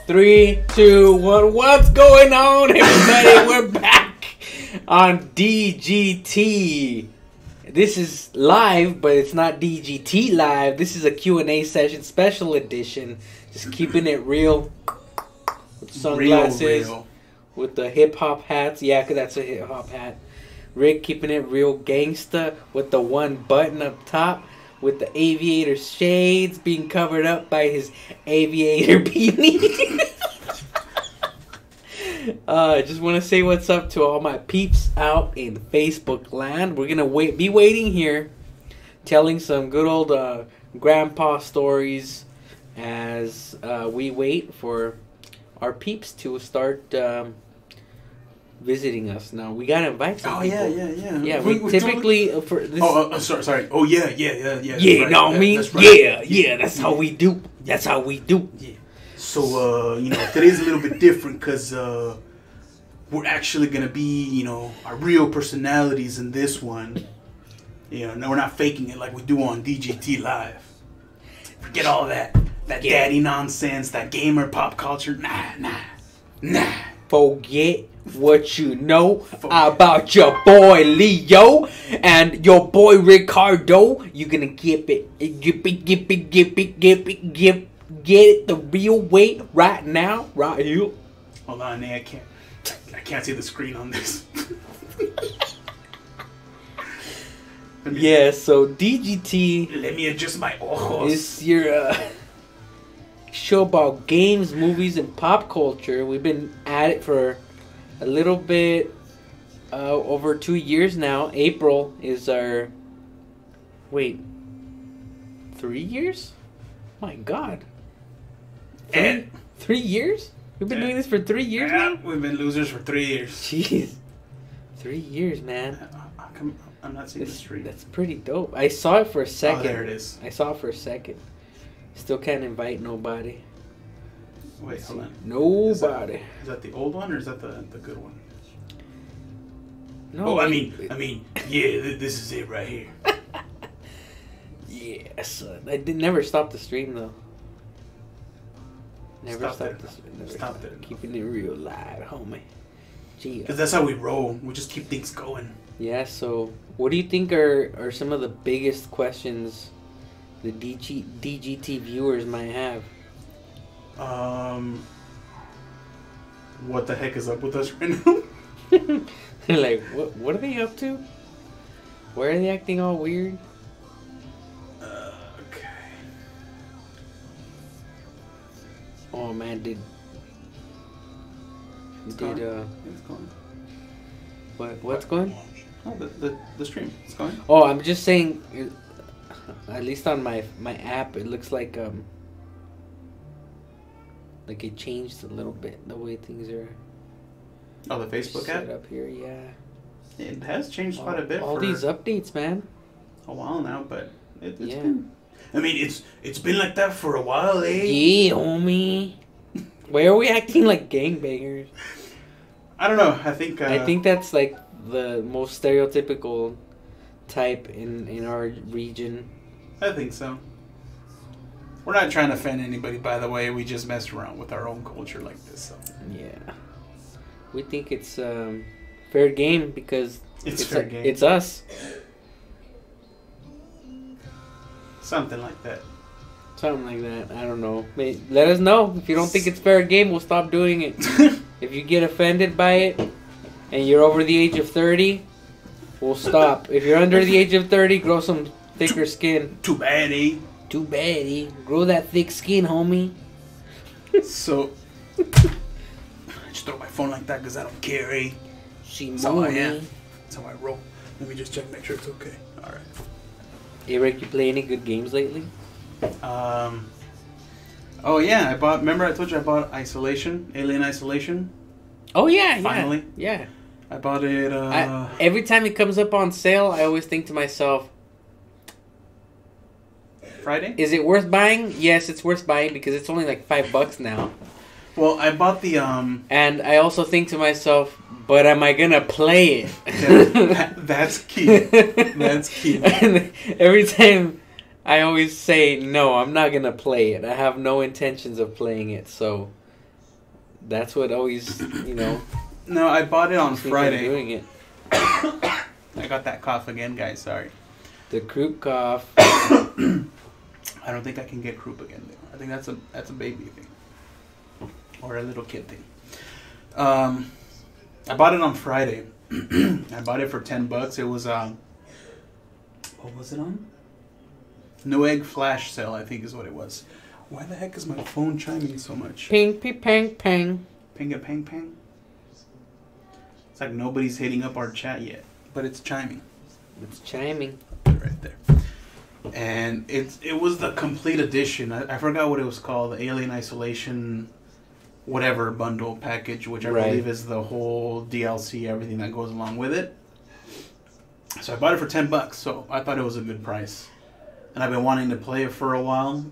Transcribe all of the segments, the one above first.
3, 2, 1. What's going on, everybody? We're back on DGT. This is live, but it's not DGT live. This is a Q&A session, special edition. Just keeping it real. With sunglasses. Real. With the hip-hop hats. Yeah, because that's a hip-hop hat. Rick keeping it real gangsta with the one button up top. With the aviator shades being covered up by his aviator beanie. I just want to say what's up to all my peeps out in Facebook land. We're going to be waiting here, telling some good old grandpa stories as we wait for our peeps to start visiting us. Now, we got to invite some people. Yeah, we typically... for this... sorry. Oh, yeah. Yeah, right. Know what I mean? Right. Yeah, that's how we do. That's how we do. Yeah. So, today's a little bit different because we're actually going to be, our real personalities in this one. No, we're not faking it like we do on DGT Live. Forget all that daddy nonsense, that gamer pop culture. Nah. Forget what you know about your boy Leo and your boy Ricardo. You're gonna get it the real way right now, right here. Hold on, I can't see the screen on this. Yeah, so DGT. Let me adjust my ojos. Is your show about games, movies, and pop culture. We've been at it for a little bit over 2 years now. April is our... Wait. 3 years? My God. 3 years? We've been doing this for 3 years now? We've been losers for 3 years. Jeez. 3 years, man. I'm not seeing the screen. That's pretty dope. I saw it for a second. Oh, there it is. I saw it for a second. Still can't invite nobody. Wait, hold on. Nobody. Is that the old one or is that the good one? No. Oh, I mean, yeah, this is it right here. Yeah, son. I never stopped the stream though. Never stopped the stream. Never stopped it. Keeping it real live, homie. Gee. Because that's how we roll. We just keep things going. Yeah. So, what do you think are some of the biggest questions the DGT viewers might have? What the heck is up with us right now? Like, what are they up to? Why are they acting all weird? Okay. Oh man, It's going. What's going? Oh, the stream. It's going. Oh, I'm just saying. At least on my app, it looks like it changed a little bit the way things are. Oh, the Facebook set app up here, yeah. It has changed quite a bit. All for these updates, man. A while now, but it's yeah. been. I mean, it's been like that for a while, eh? Yeah, homie. Why are we acting like gangbangers? I don't know. I think that's like the most stereotypical type in our region. I think so. We're not trying to offend anybody, by the way. We just mess around with our own culture like this. So. Yeah. We think it's fair game because it's fair game. It's us. Something like that. Something like that. I don't know. Let us know. If you don't think it's fair game, we'll stop doing it. If you get offended by it and you're over the age of 30, we'll stop. If you're under the age of 30, grow some thicker skin. Too bad, eh? Too bad, eh? Grow that thick skin, homie. So, I just throw my phone like that because I don't care, eh? That's how I am. That's how I roll. Let me just check, make sure it's okay. All right. Hey, Rick, you play any good games lately? Oh yeah, remember I told you I bought Alien Isolation? Oh yeah, Finally. Yeah. I bought it, every time it comes up on sale, I always think to myself, Friday? Is it worth buying? Yes, it's worth buying because it's only like $5 now. Well, I bought the, And I also think to myself, but am I gonna play it? That's key. That's key. And every time I always say, no, I'm not going to play it. I have no intentions of playing it. So That's what always, you know. No, I bought it on keeps me from Friday. doing it. I got that cough again, guys. Sorry. The croup cough. I don't think I can get croup again. Though. I think that's a baby thing or a little kid thing. I bought it on Friday. I bought it for $10. It was what was it on? No egg flash sale, I think is what it was. Why the heck is my phone chiming so much? Ping, ping, ping, ping. Ping a ping ping. It's like nobody's hitting up our chat yet, but it's chiming. It's chiming. Right there. And it was the complete edition. I forgot what it was called. The Alien Isolation whatever bundle package, which I believe is the whole DLC, everything that goes along with it. So I bought it for $10, so I thought it was a good price. And I've been wanting to play it for a while.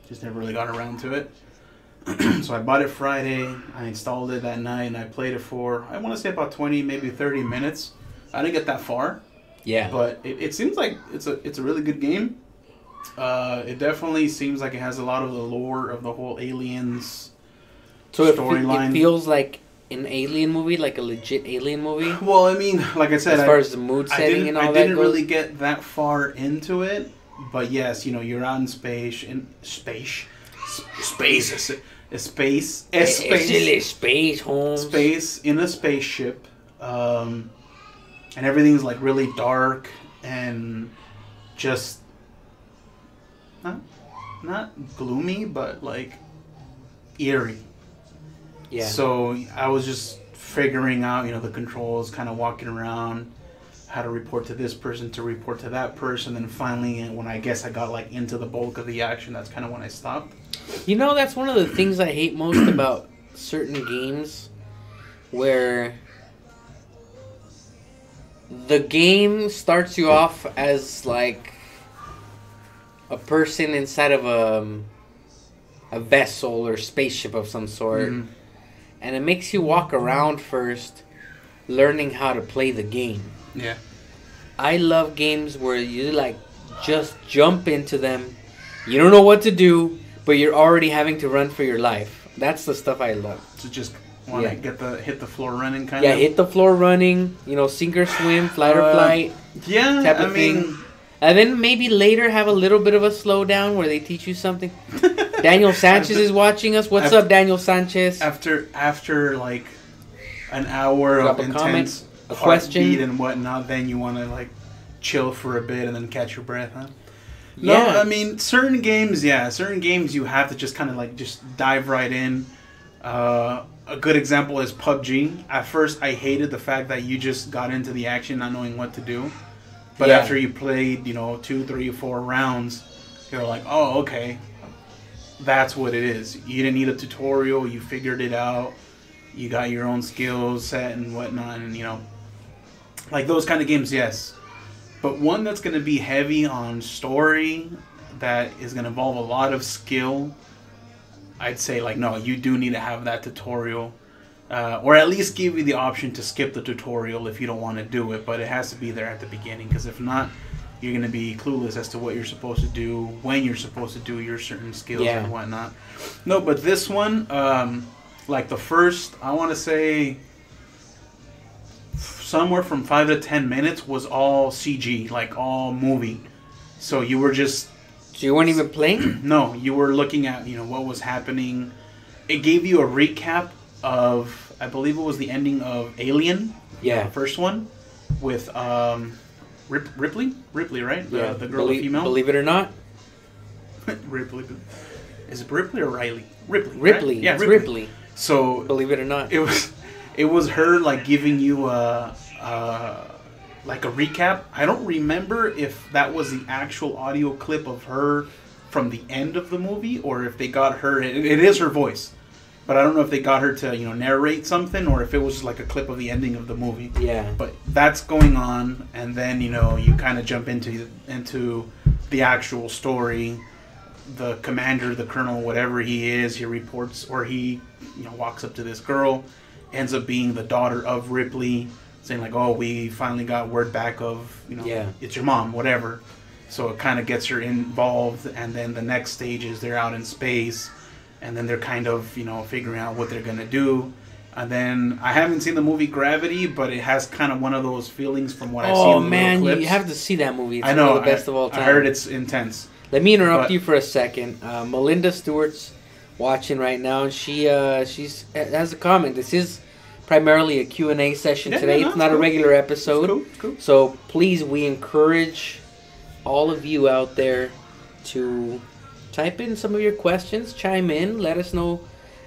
Just never really got around to it. So I bought it Friday. I installed it that night, and I played it for, I want to say about 20, maybe 30 minutes. I didn't get that far. Yeah. But it seems like it's a really good game. It definitely seems like it has a lot of the lore of the whole Aliens storyline. It feels like an Alien movie, like a legit Alien movie. Well, I mean, like I said, as far as the mood setting and all that, I didn't really get that far into it. But yes, you know, you're out in space, space, Holmes. Space in a spaceship, and everything's like really dark and just not gloomy, but like eerie. Yeah. So I was just figuring out, you know, the controls, kind of walking around, how to report to this person, to report to that person, and finally, when I guess I got like into the bulk of the action, that's kind of when I stopped. You know, that's one of the things I hate most about certain games, where the game starts you off as like a person inside of a vessel or spaceship of some sort, and it makes you walk around first, learning how to play the game. Yeah. I love games where you like just jump into them. You don't know what to do, but you're already having to run for your life. That's the stuff I love. So just want to hit the floor running kind of? Yeah, hit the floor running, you know, sink or swim, flight or flight. Yeah, type of thing. And then maybe later have a little bit of a slowdown where they teach you something. Daniel Sanchez is watching us. What's up, Daniel Sanchez? After like an hour of intense a question and whatnot, then you want to like chill for a bit and then catch your breath, huh? Yeah. No, I mean certain games you have to just kind of like just dive right in. A good example is PUBG. At first, I hated the fact that you just got into the action not knowing what to do. But after you played, you know, 2, 3, 4 rounds, you're like, oh, okay, that's what it is. You didn't need a tutorial. You figured it out. You got your own skills set and whatnot. And, you know, like those kind of games, yes. But one that's going to be heavy on story, that is going to involve a lot of skill, I'd say, like, no, you do need to have that tutorial. Or at least give you the option to skip the tutorial if you don't want to do it, but it has to be there at the beginning, because if not, you're going to be clueless as to what you're supposed to do, when you're supposed to do your certain skills and whatnot. No, but this one, like the first, I want to say, somewhere from 5 to 10 minutes was all CG, like all movie. So you were just... So you weren't even playing? No, you were looking at, you know, what was happening. It gave you a recap of, I believe it was the ending of Alien, the first one, with Ripley, right? The girl, the female. Believe it or not, Ripley. Is it Ripley or Riley? Ripley. Ripley. Right? Yeah, it's Ripley. So believe it or not, it was her like giving you like a recap. I don't remember if that was the actual audio clip of her from the end of the movie, or if they got her. It is her voice. But I don't know if they got her to, you know, narrate something, or if it was just like a clip of the ending of the movie. Yeah. But that's going on, and then, you know, you kind of jump into the actual story. The commander, the colonel, whatever he is, he reports, or he, you know, walks up to this girl, ends up being the daughter of Ripley, saying like, oh, we finally got word back of, you know, it's your mom, whatever. So it kind of gets her involved, and then the next stage is they're out in space. and then they're kind of figuring out what they're gonna do. And then I haven't seen the movie Gravity, but it has kind of one of those feelings from what I've seen. Oh in the man, clips. you have to see that movie. It's I know, one of the best of all time. I heard it's intense. Let me interrupt you for a second. Melinda Stewart's watching right now, and she has a comment. This is primarily a Q&A session today. It's not a regular episode. It's cool. So please, we encourage all of you out there to type in some of your questions, chime in, let us know.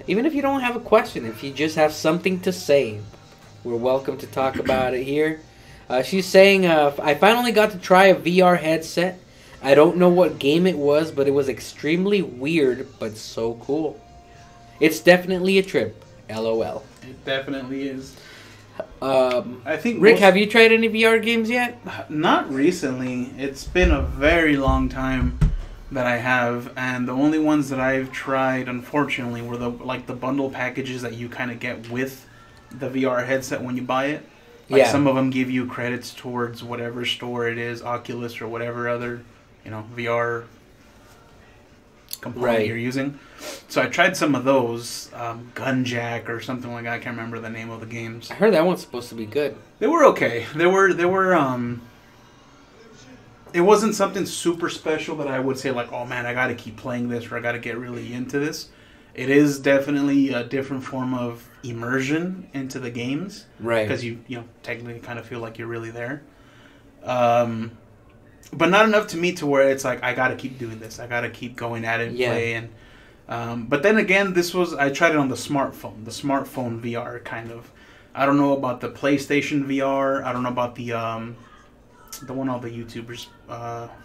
Even if you don't have a question, if you just have something to say, we're welcome to talk about it here. She's saying, I finally got to try a VR headset. I don't know what game it was, but it was extremely weird, but so cool. It's definitely a trip. LOL. It definitely is. I think Rick, have you tried any VR games yet? Not recently. It's been a very long time that I have, and the only ones that I've tried, unfortunately, were the bundle packages that you kind of get with the VR headset when you buy it. Some of them give you credits towards whatever store it is, Oculus or whatever other, VR component you're using. So I tried some of those, Gunjack or something like that. I can't remember the name of the games. I heard that one's supposed to be good. They were okay. They were it wasn't something super special that I would say like, oh man, I got to keep playing this or I got to get really into this. It is definitely a different form of immersion into the games, right? Because you technically kind of feel like you're really there, but not enough to me to where it's like I got to keep doing this. I got to keep going at it and play. And but then again, I tried it on the smartphone VR kind of. I don't know about the PlayStation VR. I don't know about the one all the YouTubers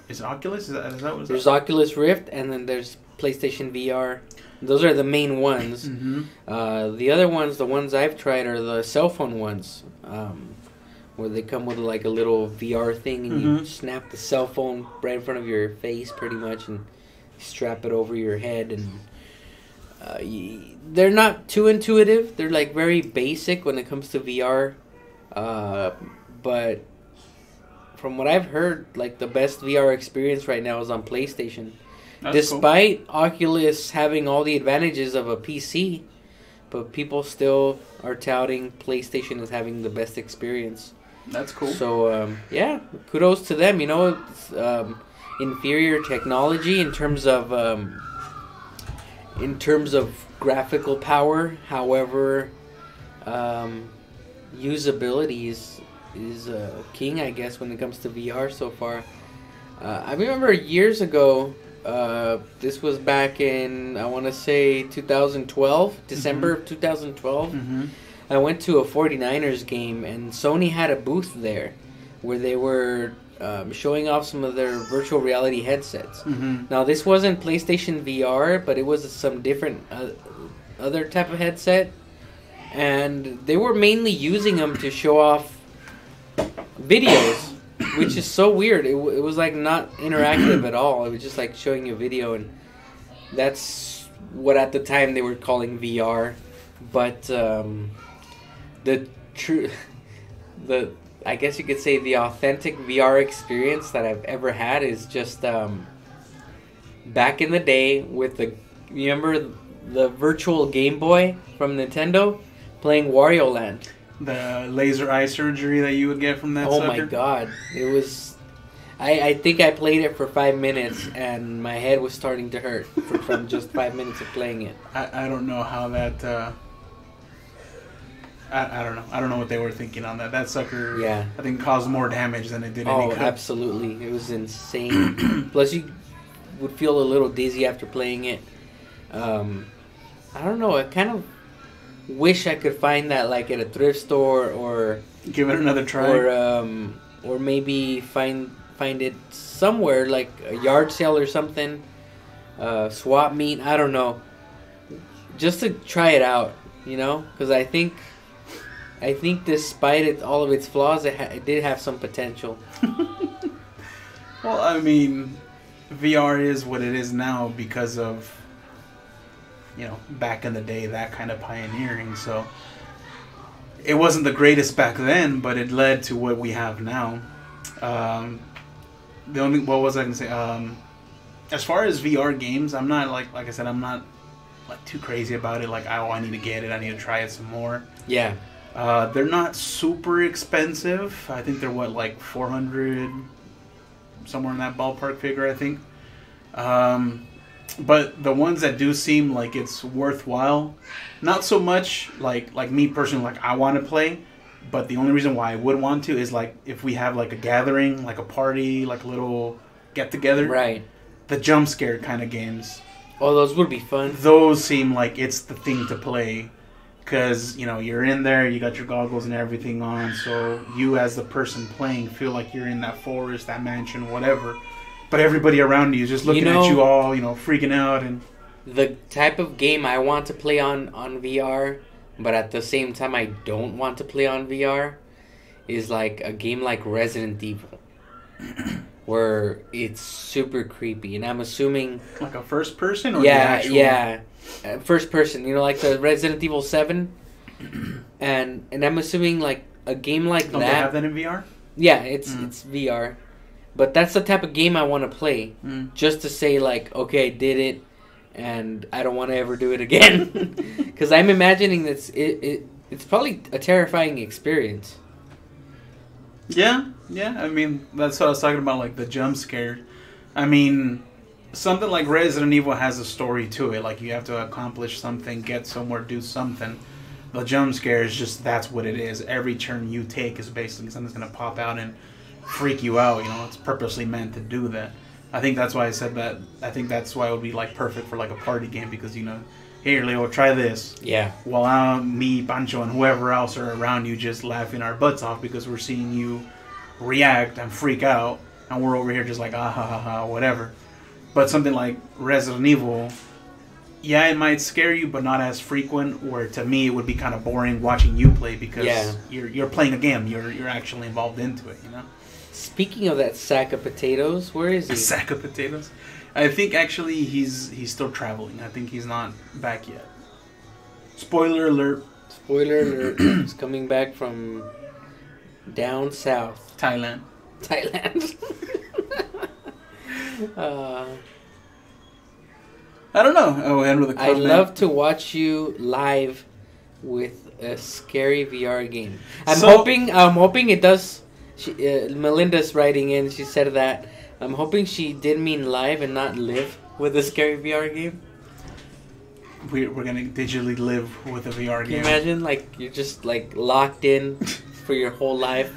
is Oculus. Is that what there's Oculus Rift, and then there's PlayStation VR. Those are the main ones. Mm-hmm. The other ones, the ones I've tried, are the cell phone ones, where they come with like a little VR thing, and you snap the cell phone right in front of your face, pretty much, and strap it over your head. And they're not too intuitive. They're like very basic when it comes to VR, but from what I've heard, like the best VR experience right now is on PlayStation. That's Despite cool. Oculus having all the advantages of a PC, but people still are touting PlayStation as having the best experience. That's cool. So kudos to them. It's inferior technology in terms of graphical power. However, usability is king, I guess, when it comes to VR so far. I remember years ago, this was back in, I want to say 2012, December of 2012. Mm-hmm. I went to a 49ers game, and Sony had a booth there where they were showing off some of their virtual reality headsets. Mm-hmm. Now, this wasn't PlayStation VR, but it was some different other type of headset, and they were mainly using them to show off videos, which is so weird. It was like not interactive at all. It was just like showing you a video, and that's what at the time they were calling VR. But I guess you could say the authentic VR experience that I've ever had is just back in the day with you remember the virtual Game Boy from Nintendo playing Wario Land. The laser eye surgery that you would get from that sucker? Oh my god. It was... I think I played it for 5 minutes and my head was starting to hurt from just 5 minutes of playing it. I don't know how that... I don't know. I don't know what they were thinking on that. That sucker, I think, caused more damage than it did any good. Oh, absolutely. It was insane. Plus, you would feel a little dizzy after playing it. I don't know. I kind of wish I could find that like at a thrift store or give it another try, or maybe find it somewhere like a yard sale or something, swap meet. I don't know, just to try it out, because I think despite all of its flaws, it did have some potential. Well, I mean, VR is what it is now because of back in the day, that kind of pioneering. So it wasn't the greatest back then, but it led to what we have now. What was I going to say? As far as VR games, I'm not like I said, I'm not like too crazy about it. Like, oh, I need to get it. I need to try it some more. Yeah. They're not super expensive. I think they're like 400, somewhere in that ballpark figure, I think. But the ones that do seem like it's worthwhile, not so much like me personally, like I want to play, but the only reason why I would want to is like if we have like a gathering, like a party, like a little get together. Right. The jump scare kind of games. Oh, those would be fun. Those seem like it's the thing to play. Because, you're in there, you got your goggles and everything on, so you as the person playing feel like you're in that forest, that mansion, whatever. But everybody around you is just looking at you all, freaking out. And the type of game I want to play on VR, but at the same time I don't want to play on VR, is like a game like Resident Evil. Where it's super creepy, and I'm assuming... Like a first person? Or the actual... Yeah. First person, like the Resident Evil 7, and I'm assuming like a game like Don't that. They have that in VR? Yeah, it's VR, but that's the type of game I want to play, just to say like, okay, I did it, and I don't want to ever do it again, because I'm imagining that it's probably a terrifying experience. Yeah. I mean, that's what I was talking about, like the jump scare. I mean, something like Resident Evil has a story to it. Like, you have to accomplish something, get somewhere, do something. The jump scare is just, that's what it is. Every turn you take is basically something's going to pop out and freak you out. It's purposely meant to do that. I think that's why I said that. I think that's why it would be, like, perfect for, like, a party game. Because, here, Leo, try this. Yeah. While me, Pancho, and whoever else are around you just laughing our butts off because we're seeing you react and freak out. And we're over here just like, ah, ha, ha, ha, whatever. But something like Resident Evil, yeah, it might scare you, but not as frequent. Where to me, it would be kind of boring watching you play because you're playing a game. You're actually involved into it. Speaking of that sack of potatoes, where is he? A sack of potatoes. I think actually he's still traveling. I think he's not back yet. Spoiler alert. Spoiler alert. He's coming back from down south. Thailand. I don't know. Oh, end with a comment. I'd love to watch you live with a scary VR game. I'm hoping it does. Melinda's writing in. She said that. I'm hoping she did mean live and not live with a scary VR game. We're gonna digitally live with a VR game. Can you imagine, like, you're just like locked in for your whole life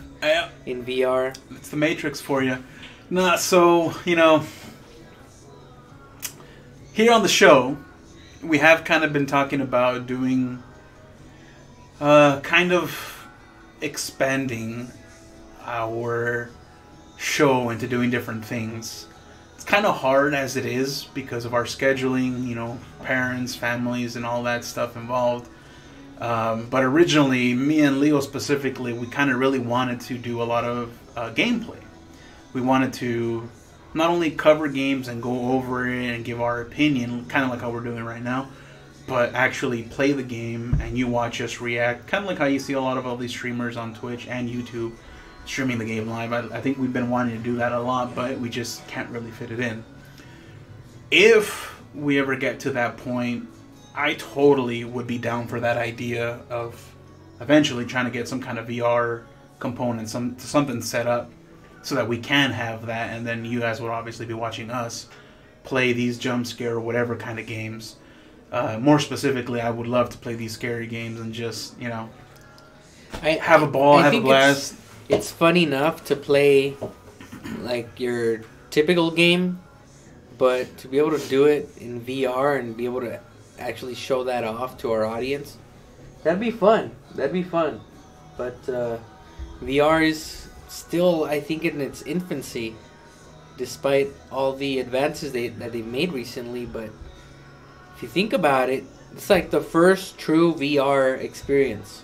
in VR? It's the Matrix for you. Nah, so here on the show, we have kind of been talking about doing, kind of expanding our show into doing different things. It's kind of hard as it is because of our scheduling, parents, families, and all that stuff involved. But originally, me and Leo specifically, we kind of really wanted to do a lot of gameplay. We wanted to not only cover games and go over it and give our opinion, kind of like how we're doing right now, but actually play the game and you watch us react, kind of like how you see a lot of all these streamers on Twitch and YouTube streaming the game live. I think we've been wanting to do that a lot, but we just can't really fit it in. If we ever get to that point, I totally would be down for that idea of eventually trying to get some kind of VR component, something set up so that we can have that, and then you guys would obviously be watching us play these jump scare or whatever kind of games. More specifically, I would love to play these scary games and just, have a ball, have a blast. It's fun enough to play like your typical game, but to be able to do it in VR and be able to actually show that off to our audience, that'd be fun. But VR is still, I think, in its infancy, despite all the advances that they made recently. But if you think about it, it's like the first true VR experience.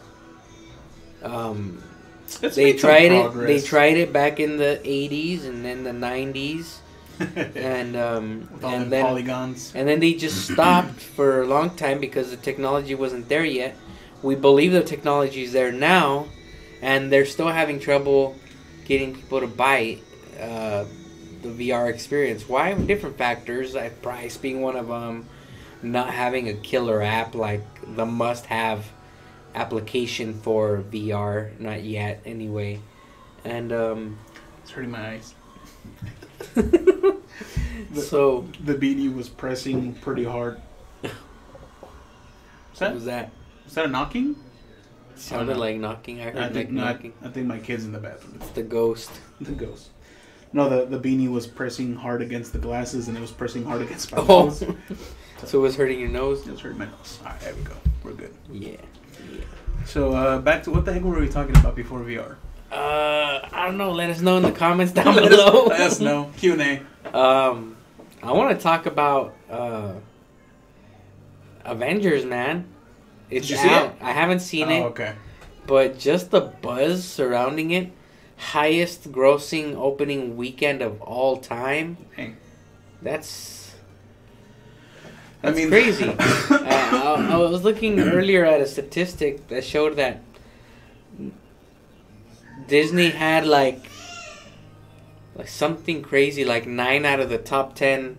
They tried it back in the 80s and then the 90s. and then polygons. And then they just stopped for a long time because the technology wasn't there yet. We believe the technology is there now, and they're still having trouble getting people to buy the VR experience. Why? Different factors, like price being one of them, not having a killer app like the must-have application for VR. Not yet, anyway. And It's hurting my eyes. So the beanie was pressing pretty hard. What was that? Was that a knocking? Sounded like knocking. I heard knocking. I think my kid's in the bathroom. It's the ghost. The ghost. No, the beanie was pressing hard against the glasses, and it was pressing hard against my Oh. nose. So it was hurting your nose? It was hurting my nose. All right, there we go. We're good. Yeah. So back to what the heck were we talking about before VR? I don't know. Let us know in the comments down below. Let us know. Q&A. I want to talk about Avengers, man. It's Did you see out. it? I haven't seen it. Okay. But just the buzz surrounding it, highest grossing opening weekend of all time. Dang. That's I mean, crazy. I was looking earlier at a statistic that showed that Disney had like something crazy, like 9 out of the top 10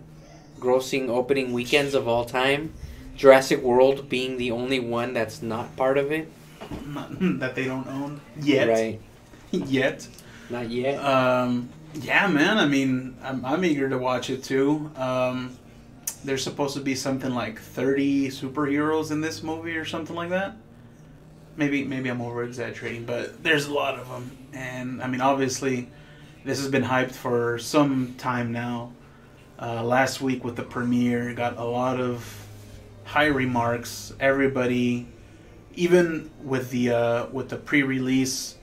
grossing opening weekends of all time. Jurassic World being the only one that's not part of it. that they don't own yet. Right. Yet. Not yet. Yeah, man. I mean, I'm eager to watch it too. There's supposed to be something like 30 superheroes in this movie or something like that. Maybe I'm over exaggerating, but there's a lot of them. And I mean, obviously, this has been hyped for some time now. Last week with the premiere, got a lot of high remarks. Everybody, even with the pre-release,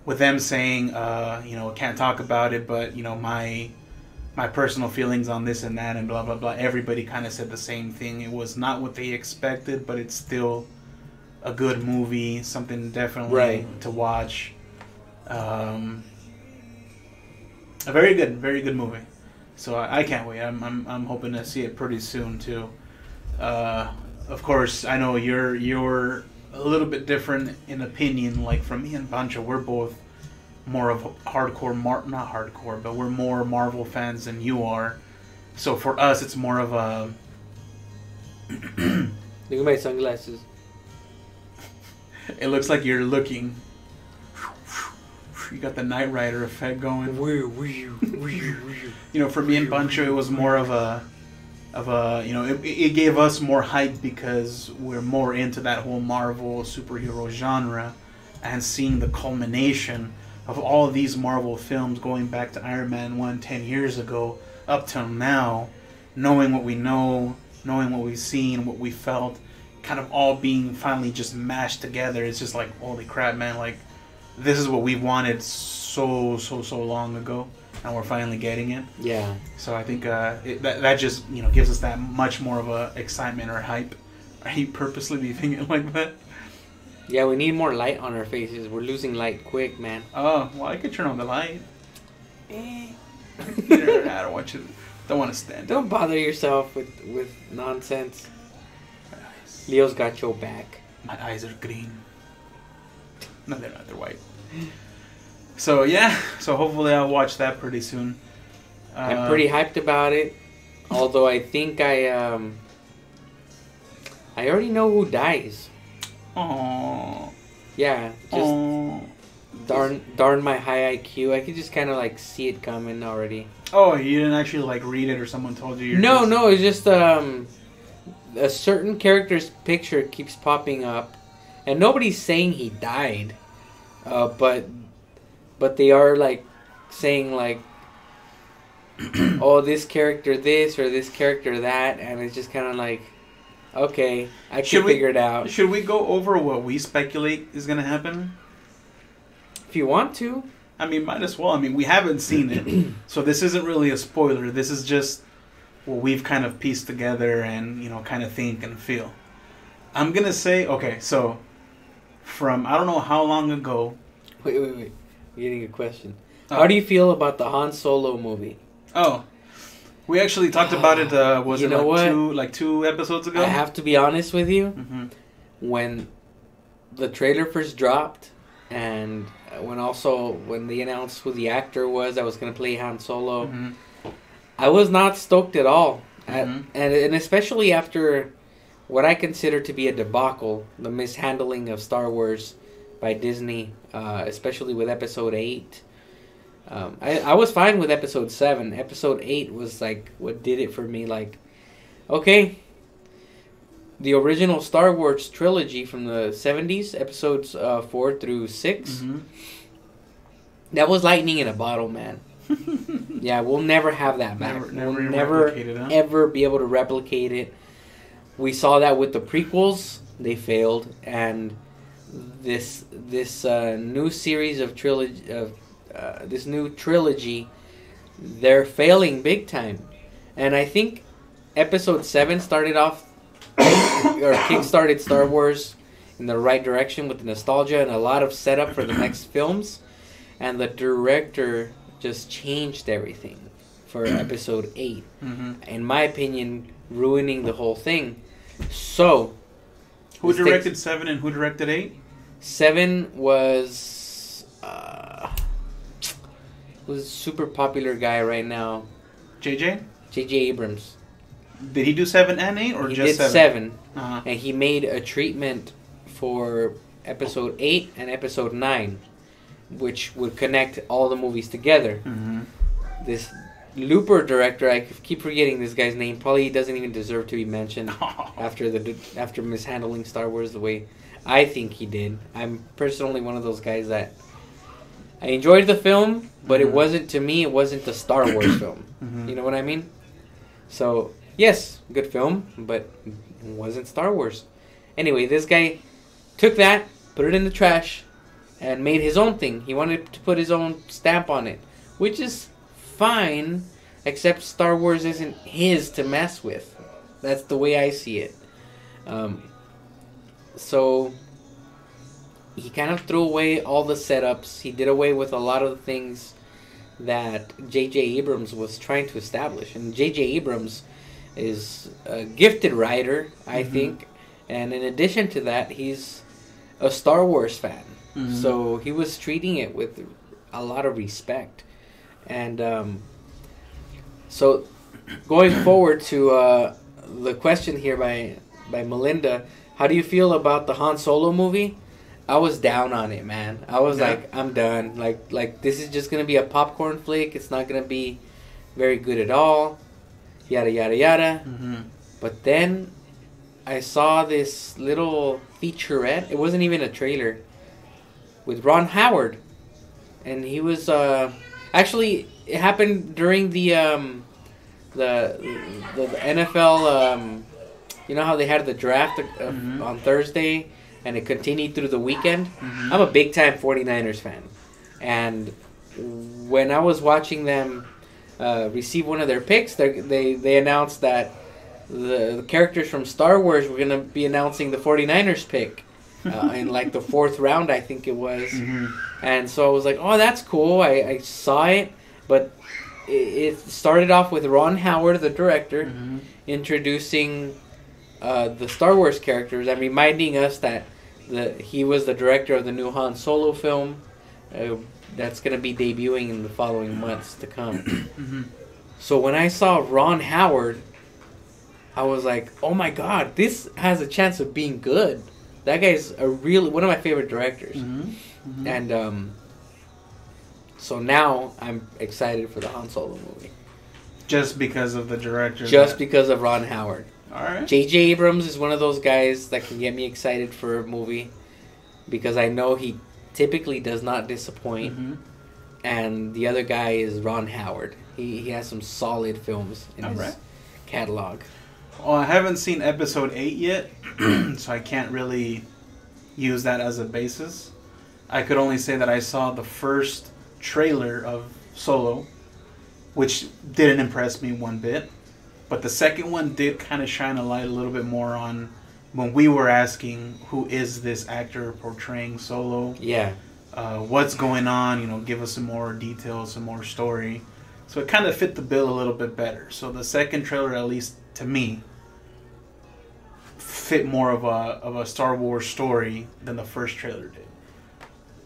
with them saying, can't talk about it, but my personal feelings on this and that and blah blah blah. Everybody kind of said the same thing. It was not what they expected, but it's still a good movie. Something definitely to watch. A very good movie. So I can't wait. I'm hoping to see it pretty soon too. Of course, I know you're a little bit different in opinion. Like from me and Pancho, we're both more of hardcore, not hardcore, but we're more Marvel fans than you are. So for us, it's more of a. Look at my sunglasses. It looks like you're looking. You got the Knight Rider effect going. For me and Pancho, it was more of a it gave us more hype because we're more into that whole Marvel superhero genre, and seeing the culmination of all of these Marvel films going back to Iron Man 1 10 years ago up till now, knowing what we know, knowing what we've seen, what we felt, kind of all being finally just mashed together. It's just like, holy crap, man, like this is what we've wanted so long ago, and we're finally getting it. Yeah. So I think that just gives us that much more of a excitement or hype. Are you purposely leaving it like that? Yeah, we need more light on our faces. We're losing light quick, man. Oh, well, I could turn on the light. I don't want you. Don't want to stand. Don't bother yourself with nonsense. Leo's got your back. My eyes are green. No, they're not. They're white. So yeah. So hopefully I'll watch that pretty soon. I'm pretty hyped about it. Although I think I already know who dies. Oh. Yeah. Just darn my high IQ. I could just kind of like see it coming already. Oh, you didn't actually like read it, or someone told you? No. It's just a certain character's picture keeps popping up, and nobody's saying he died, but they are like saying like, oh, this character this or this character that, and it's just kind of like, okay, I can figure it out. Should we go over what we speculate is going to happen? If you want to. I mean, might as well. I mean, we haven't seen it, so this isn't really a spoiler. This is just what we've kind of pieced together and, kind of think and feel. I'm going to say, okay, so from I don't know how long ago. Wait. I'm getting a question. How do you feel about the Han Solo movie? Oh, we actually talked about it, was you it know like 2 episodes ago? I have to be honest with you. Mm-hmm. When the trailer first dropped, and when they announced who the actor was that was going to play Han Solo, Mm-hmm. I was not stoked at all. And especially after what I consider to be a debacle, the mishandling of Star Wars by Disney, especially with Episode 8. I was fine with Episode 7. Episode 8 was like what did it for me. Like, okay, the original Star Wars trilogy from the 70s, Episodes 4 through 6, that was lightning in a bottle, man. Yeah, we'll never have that back. We'll never ever be able to replicate it. We saw that with the prequels; they failed, and this new series of this new trilogy, they're failing big time. And I think Episode 7 started off or kickstarted Star Wars in the right direction with the nostalgia and a lot of setup for the next films, and the director just changed everything for Episode 8. In my opinion, ruining the whole thing. So, who directed 7 and who directed 8? 7 was a super popular guy right now. J.J. Abrams. Did he do 7 and 8 or he just 7? He did 7. Uh-huh. And he made a treatment for Episode 8 and Episode 9, which would connect all the movies together. This Looper director, I keep forgetting this guy's name. Probably doesn't even deserve to be mentioned after mishandling Star Wars the way I think he did. I'm personally one of those guys that I enjoyed the film, but it wasn't, to me, it wasn't the Star Wars film. You know what I mean? So, yes, good film, but it wasn't Star Wars. Anyway, this guy took that, put it in the trash, and made his own thing. He wanted to put his own stamp on it, which is fine, except Star Wars isn't his to mess with. That's the way I see it. So he kind of threw away all the setups. He did away with a lot of the things that J.J. Abrams was trying to establish. And J.J. Abrams is a gifted writer, I think. And in addition to that, he's a Star Wars fan. So he was treating it with a lot of respect. And so going forward to the question here by Melinda, how do you feel about the Han Solo movie? I was down on it, man. I was like, I'm done. Like this is just gonna be a popcorn flick. It's not gonna be very good at all. Yada yada yada. But then I saw this little featurette. It wasn't even a trailer. With Ron Howard, and he was actually it happened during the NFL. You know how they had the draft on Thursday, and it continued through the weekend. I'm a big time 49ers fan, and when I was watching them receive one of their picks, they announced that the characters from Star Wars were gonna be announcing the 49ers pick. In like the 4th round, I think it was. And so I was like, oh, that's cool. I saw it. But it started off with Ron Howard, the director, introducing the Star Wars characters and reminding us that he was the director of the new Han Solo film that's going to be debuting in the following months to come. So when I saw Ron Howard, I was like, oh my God, this has a chance of being good. That guy's one of my favorite directors. And so now I'm excited for the Han Solo movie. Just because of the director? Just because of Ron Howard. Alright. J.J. Abrams is one of those guys that can get me excited for a movie because I know he typically does not disappoint. And the other guy is Ron Howard. He has some solid films in his catalog. Well, I haven't seen Episode 8 yet, so I can't really use that as a basis. I could only say that I saw the first trailer of Solo, which didn't impress me one bit. But the second one did kind of shine a light a little bit more on when we were asking, who is this actor portraying Solo? Yeah. What's going on? Give us some more details, some more story. So it kind of fit the bill a little bit better. So the second trailer, at least to me, fit more of a Star Wars story than the first trailer did.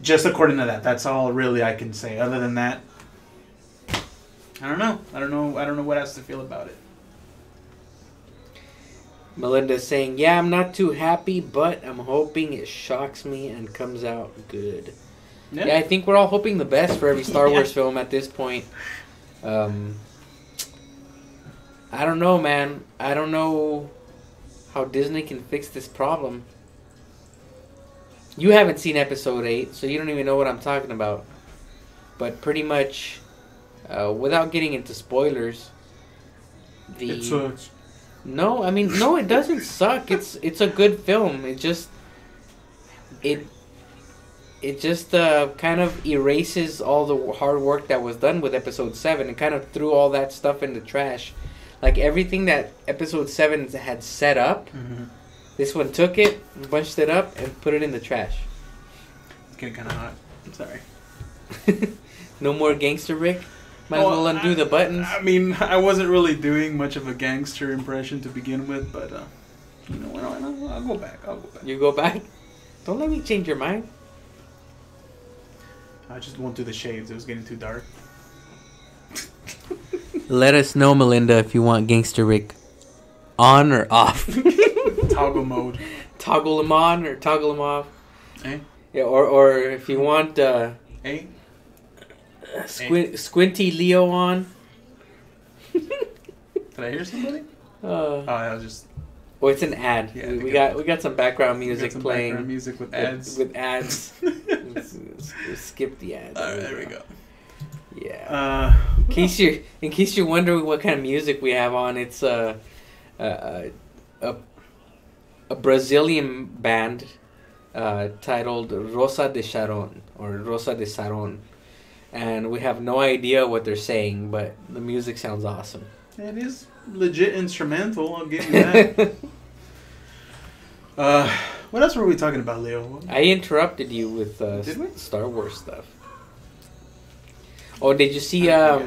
Just according to that. That's all really I can say. Other than that, I don't know. I don't know what else to feel about it. Melinda's saying, "Yeah, I'm not too happy, but I'm hoping it shocks me and comes out good." Yeah, I think we're all hoping the best for every Star Wars film at this point. I don't know, man. I don't know how Disney can fix this problem. You haven't seen Episode 8, so you don't even know what I'm talking about. But pretty much, without getting into spoilers, it sucks. No, I mean, no, it doesn't suck. It's a good film. It just kind of erases all the hard work that was done with Episode 7 and kind of threw all that stuff in the trash. Like everything that Episode 7 had set up, this one took it, bunched it up, and put it in the trash. It's getting kind of hot. I'm sorry. No more Gangster Rick? Might as well undo the buttons. I mean, I wasn't really doing much of a gangster impression to begin with, but, you know what? I'll go back. You go back? Don't let me change your mind. I just won't do the shades. It was getting too dark. Let us know, Melinda, if you want Gangster Rick on or off. Toggle mode. Toggle him on or toggle him off. Eh? Yeah, or if you want eh? Squinty Leo on. Did I hear somebody? I was just. Oh, it's an ad. Yeah, we got some background music playing. Background music with ads. With ads. let's skip the ads. All right, there we go. Yeah. In case you're wondering what kind of music we have on, it's a Brazilian band titled Rosa de Sharon or Rosa de Saron, and we have no idea what they're saying, but the music sounds awesome. It is legit instrumental. I'll give you that. What else were we talking about, Leo? I interrupted you with Star Wars stuff. Oh, did you see I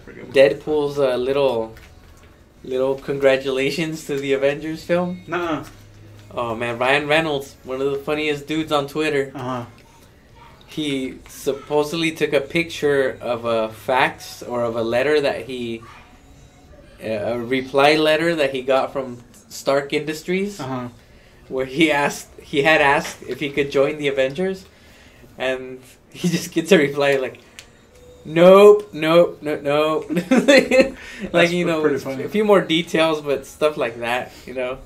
forget. Deadpool's little congratulations to the Avengers film? Nuh-uh. Oh man, Ryan Reynolds, one of the funniest dudes on Twitter. He supposedly took a picture of a fax or of a letter that a reply letter that he got from Stark Industries, where he had asked if he could join the Avengers, and he just gets a reply like, nope. Like, you know, a few more details, but stuff like that, you know.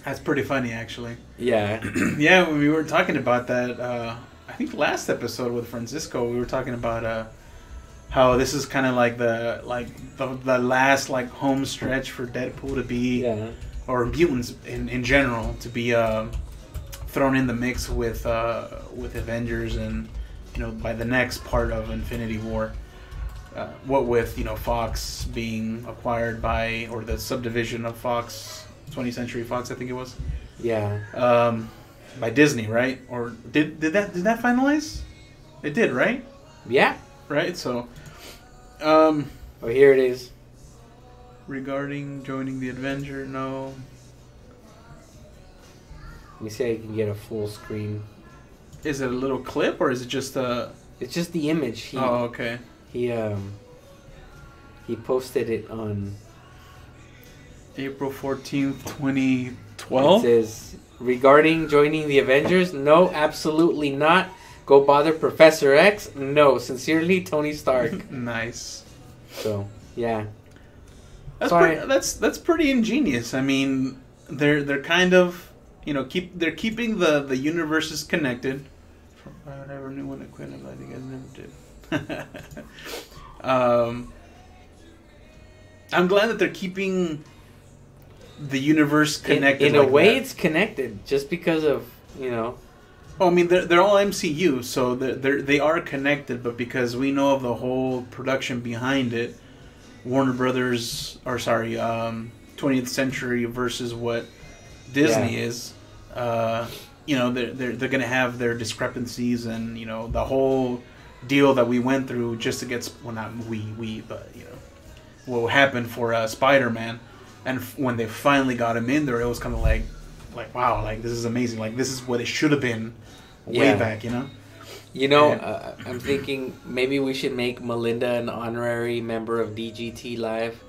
That's pretty funny, actually. Yeah. Yeah, when we were talking about that, I think last episode with Francisco, we were talking about how this is kind of like the last like home stretch for Deadpool to be, or mutants in general to be thrown in the mix with Avengers, and you know, by the next part of Infinity War. What with, you know, Fox being acquired by, or the subdivision of Fox, 20th Century Fox, I think it was. Yeah. By Disney, right? Or did that finalize? It did, right? Yeah. Right. So. Oh, here it is. Regarding joining the Avenger, no. Let me see if I can get a full screen. Is it a little clip or is it just a? It's just the image. Oh, okay. He posted it on April 14th, 2012. It says, regarding joining the Avengers, no, absolutely not. Go bother Professor X. No, sincerely, Tony Stark. Nice. So, yeah. That's pretty ingenious. I mean, they're kind of, you know, they're keeping the universes connected. I never knew when it quit. I think I never did. I'm glad that they're keeping the universe connected. In a way, it's connected just because of, you know. Well, I mean, they're all MCU, so they are connected. But because we know of the whole production behind it, Warner Brothers, 20th Century versus what Disney is. You know, they're gonna have their discrepancies, and you know, the whole deal that we went through just to get, well, not we, but you know, what happened for Spider-Man, and when they finally got him in there, it was kind of like wow, like this is amazing, like this is what it should have been way back, you know. You know, I'm thinking maybe we should make Melinda an honorary member of DGT Live.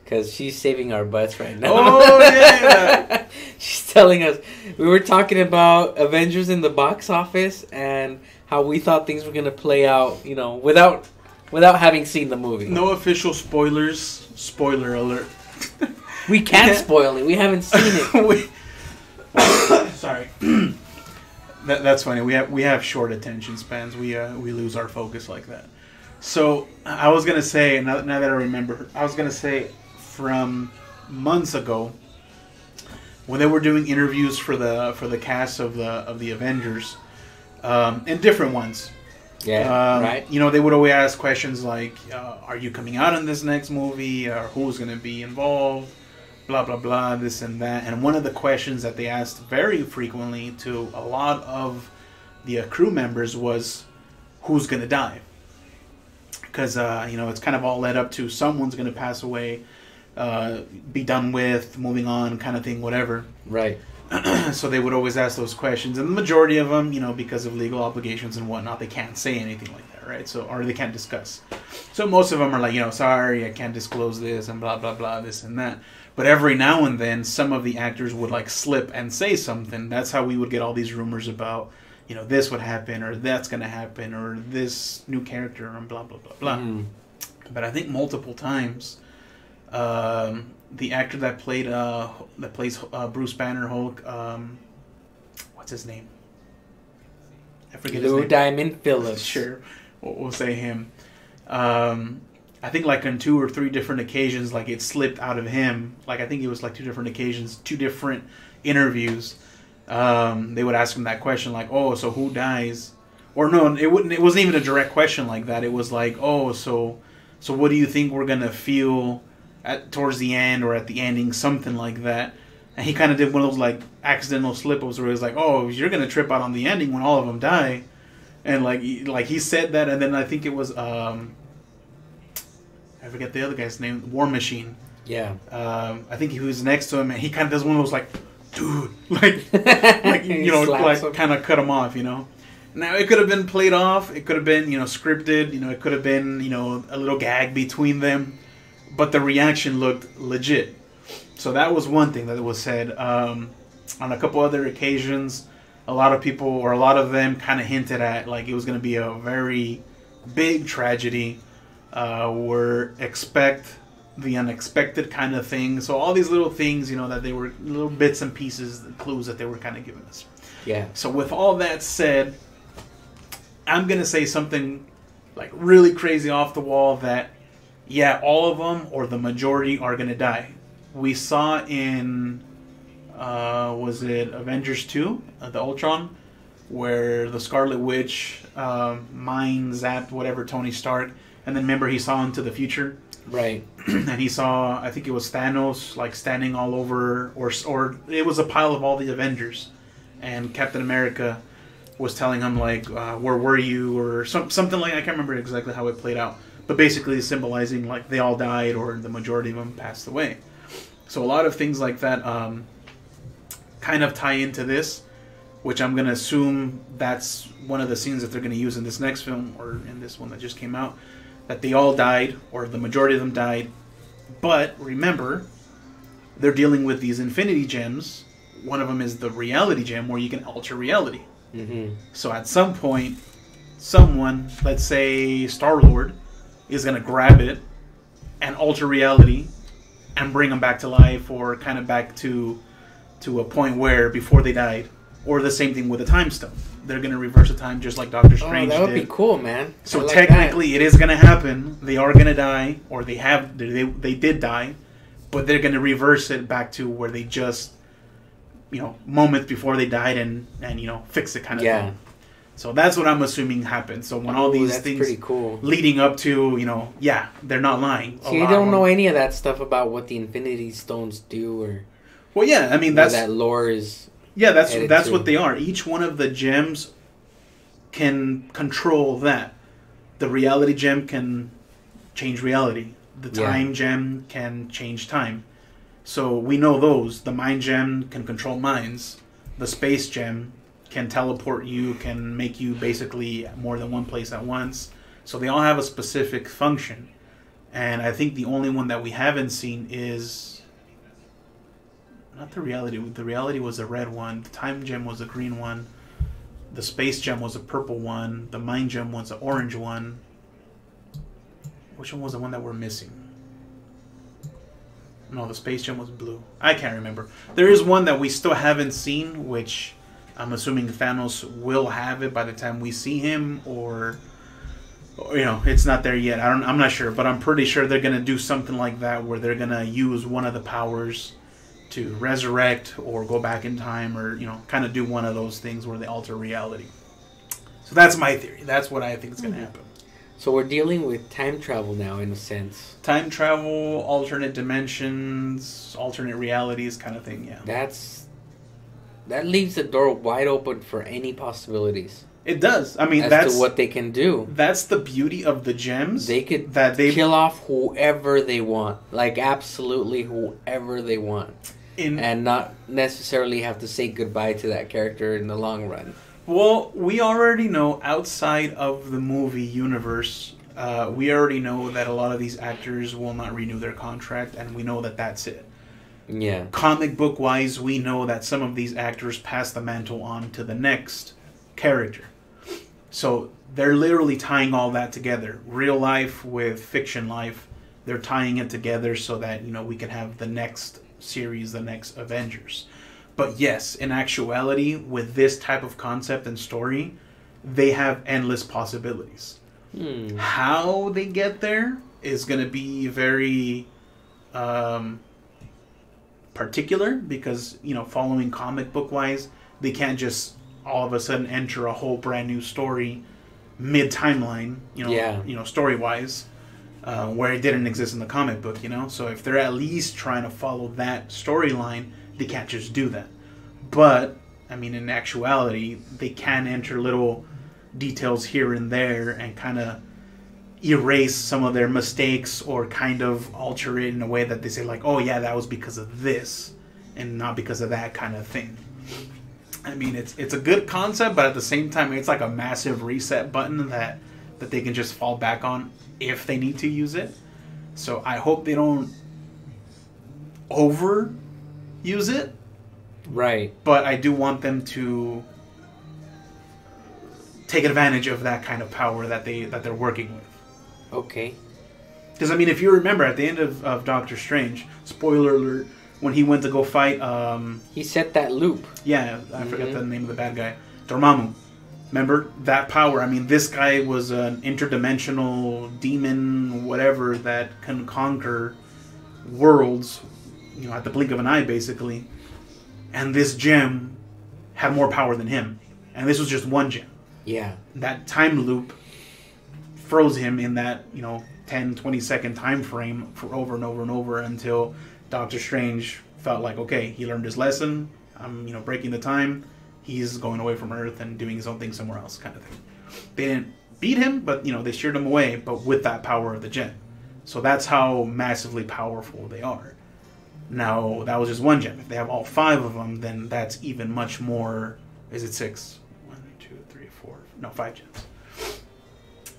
Because she's saving our butts right now. Oh, yeah. She's telling us. We were talking about Avengers in the box office and how we thought things were going to play out, you know, without having seen the movie. No official spoilers. Spoiler alert. We can't spoil it. We haven't seen it. Sorry. That's funny. We have short attention spans. We lose our focus like that. So I was gonna say, now that I remember, I was gonna say from months ago when they were doing interviews for the cast of the Avengers, and different ones. Yeah, right. You know, they would always ask questions like, "Are you coming out in this next movie? Or who's gonna be involved?" Blah blah blah, this and that. And one of the questions that they asked very frequently to a lot of the crew members was, "Who's gonna die?" Because you know, it's kind of all led up to someone's gonna pass away, be done with, moving on, kind of thing, whatever. Right. So they would always ask those questions, and the majority of them, you know, because of legal obligations and whatnot, they can't say anything like that, right? So, or they can't discuss. So most of them are like, you know, sorry, I can't disclose this, and blah blah blah, this and that. But every now and then, some of the actors would like slip and say something. That's how we would get all these rumors about, you know, this would happen, or that's gonna happen, or this new character, and blah blah blah blah. Mm. But I think multiple times, the actor that plays Bruce Banner Hulk, what's his name? I forget his name. Lou Diamond Phillips. Sure, we'll say him. I think like on 2 or 3 different occasions, like it slipped out of him. Like I think it was like 2 different occasions, 2 different interviews. They would ask him that question, like, "Oh, so who dies?" Or no, it wouldn't. It wasn't even a direct question like that. It was like, "Oh, so what do you think we're gonna feel towards the end or at the ending?" Something like that. And he kind of did one of those like accidental slip-ups where he was like, "Oh, you're gonna trip out on the ending when all of them die," and like he said that, and then I think it was I forget the other guy's name, War Machine. Yeah. I think he was next to him, and he kind of does one of those like, "Dude," like you know, like kind of cut him off, you know. Now it could have been played off, it could have been, you know, scripted, you know, it could have been, you know, a little gag between them, but the reaction looked legit. So that was one thing that was said. On a couple other occasions, a lot of people, or a lot of them, kind of hinted at like it was going to be a very big tragedy. Or expect the unexpected kind of thing. So all these little things, you know, that they were little bits and pieces, the clues that they were kind of giving us. Yeah. So with all that said, I'm going to say something like really crazy off the wall that, yeah, all of them or the majority are going to die. We saw in, was it Avengers 2, the Ultron, where the Scarlet Witch mind zapped whatever Tony Stark. And then remember he saw into the future. Right. And he saw, I think it was Thanos, like standing all over, or it was a pile of all the Avengers. And Captain America was telling him, like, where were you? Or something like, I can't remember exactly how it played out. But basically symbolizing, like, they all died or the majority of them passed away. So a lot of things like that kind of tie into this, which I'm going to assume that's one of the scenes that they're going to use in this next film, or in this one that just came out. That they all died, or the majority of them died. But remember, they're dealing with these infinity gems. One of them is the reality gem, where you can alter reality. Mm-hmm. So at some point, someone, let's say Star-Lord, is going to grab it and alter reality and bring them back to life, or kind of back to a point where before they died. Or the same thing with the time stone. They're going to reverse the time just like Doctor Strange did. Oh, that would be cool, man. So like technically that. It is going to happen. They are going to die, or they did die, but they're going to reverse it back to where they just, you know, moments before they died and you know, fix it kind of thing. So that's what I'm assuming happened. So when all these things pretty cool. Leading up to, you know, yeah, they're not lying. So you don't know any of that stuff about what the Infinity Stones do, or well, yeah, I mean that lore is. Yeah, that's what they are. Each one of the gems can control that. The reality gem can change reality. The time gem can change time. So we know those. The mind gem can control minds. The space gem can teleport you, can make you basically more than one place at once. So they all have a specific function. And I think the only one that we haven't seen is not the reality. The reality was the red one. The time gem was the green one. The space gem was the purple one. The mind gem was the orange one. Which one was the one that we're missing? No, the space gem was blue. I can't remember. There is one that we still haven't seen, which I'm assuming Thanos will have it by the time we see him, or it's not there yet. I'm not sure, but I'm pretty sure they're gonna do something like that, where they're gonna use one of the powers to resurrect or go back in time, or kind of do one of those things where they alter reality. So that's my theory. That's what I think is gonna happen. So we're dealing with time travel now, in a sense. Time travel, alternate dimensions, alternate realities, kind of thing. Yeah. That leaves the door wide open for any possibilities. It does. I mean, as to what they can do. That's the beauty of the gems. They could kill off whoever they want, like absolutely whoever they want, and not necessarily have to say goodbye to that character in the long run. Well, we already know, outside of the movie universe, we already know that a lot of these actors will not renew their contract, and we know that that's it. Yeah. Comic book wise, we know that some of these actors pass the mantle on to the next character. So they're literally tying all that together. Real life with fiction life. They're tying it together so that, we can have the next series, the next Avengers. But yes, in actuality, with this type of concept and story, they have endless possibilities. How they get there is going to be very particular, because, following comic book wise, they can't just all of a sudden enter a whole brand new story mid-timeline, story wise, where it didn't exist in the comic book, So if they're at least trying to follow that storyline, they can't just do that. But, I mean, in actuality, they can enter little details here and there and kind of erase some of their mistakes, or kind of alter it in a way that they say, like, oh yeah, that was because of this and not because of that kind of thing. I mean, it's a good concept, but at the same time, it's like a massive reset button that they can just fall back on if they need to use it. So I hope they don't overuse it. Right. But I do want them to take advantage of that kind of power that they're working with. Okay. Because, I mean, if you remember, at the end of Doctor Strange, spoiler alert, when he went to go fight... he set that loop. Yeah, I forget the name of the bad guy. Dormammu. Remember? That power. I mean, this guy was an interdimensional demon, whatever, that can conquer worlds, at the blink of an eye, basically. And this gem had more power than him. And this was just one gem. Yeah. That time loop froze him in that, 10, 20 second time frame for over and over and over, until Doctor Strange felt like, okay, he learned his lesson. I'm, breaking the time. He's going away from Earth and doing his own thing somewhere else, kind of thing. They didn't beat him, but, they sheared him away, but with that power of the gem. So that's how massively powerful they are. Now, that was just one gem. If they have all 5 of them, then that's even much more... Is it 6? 1, 2, 3, 4... No, 5 gems.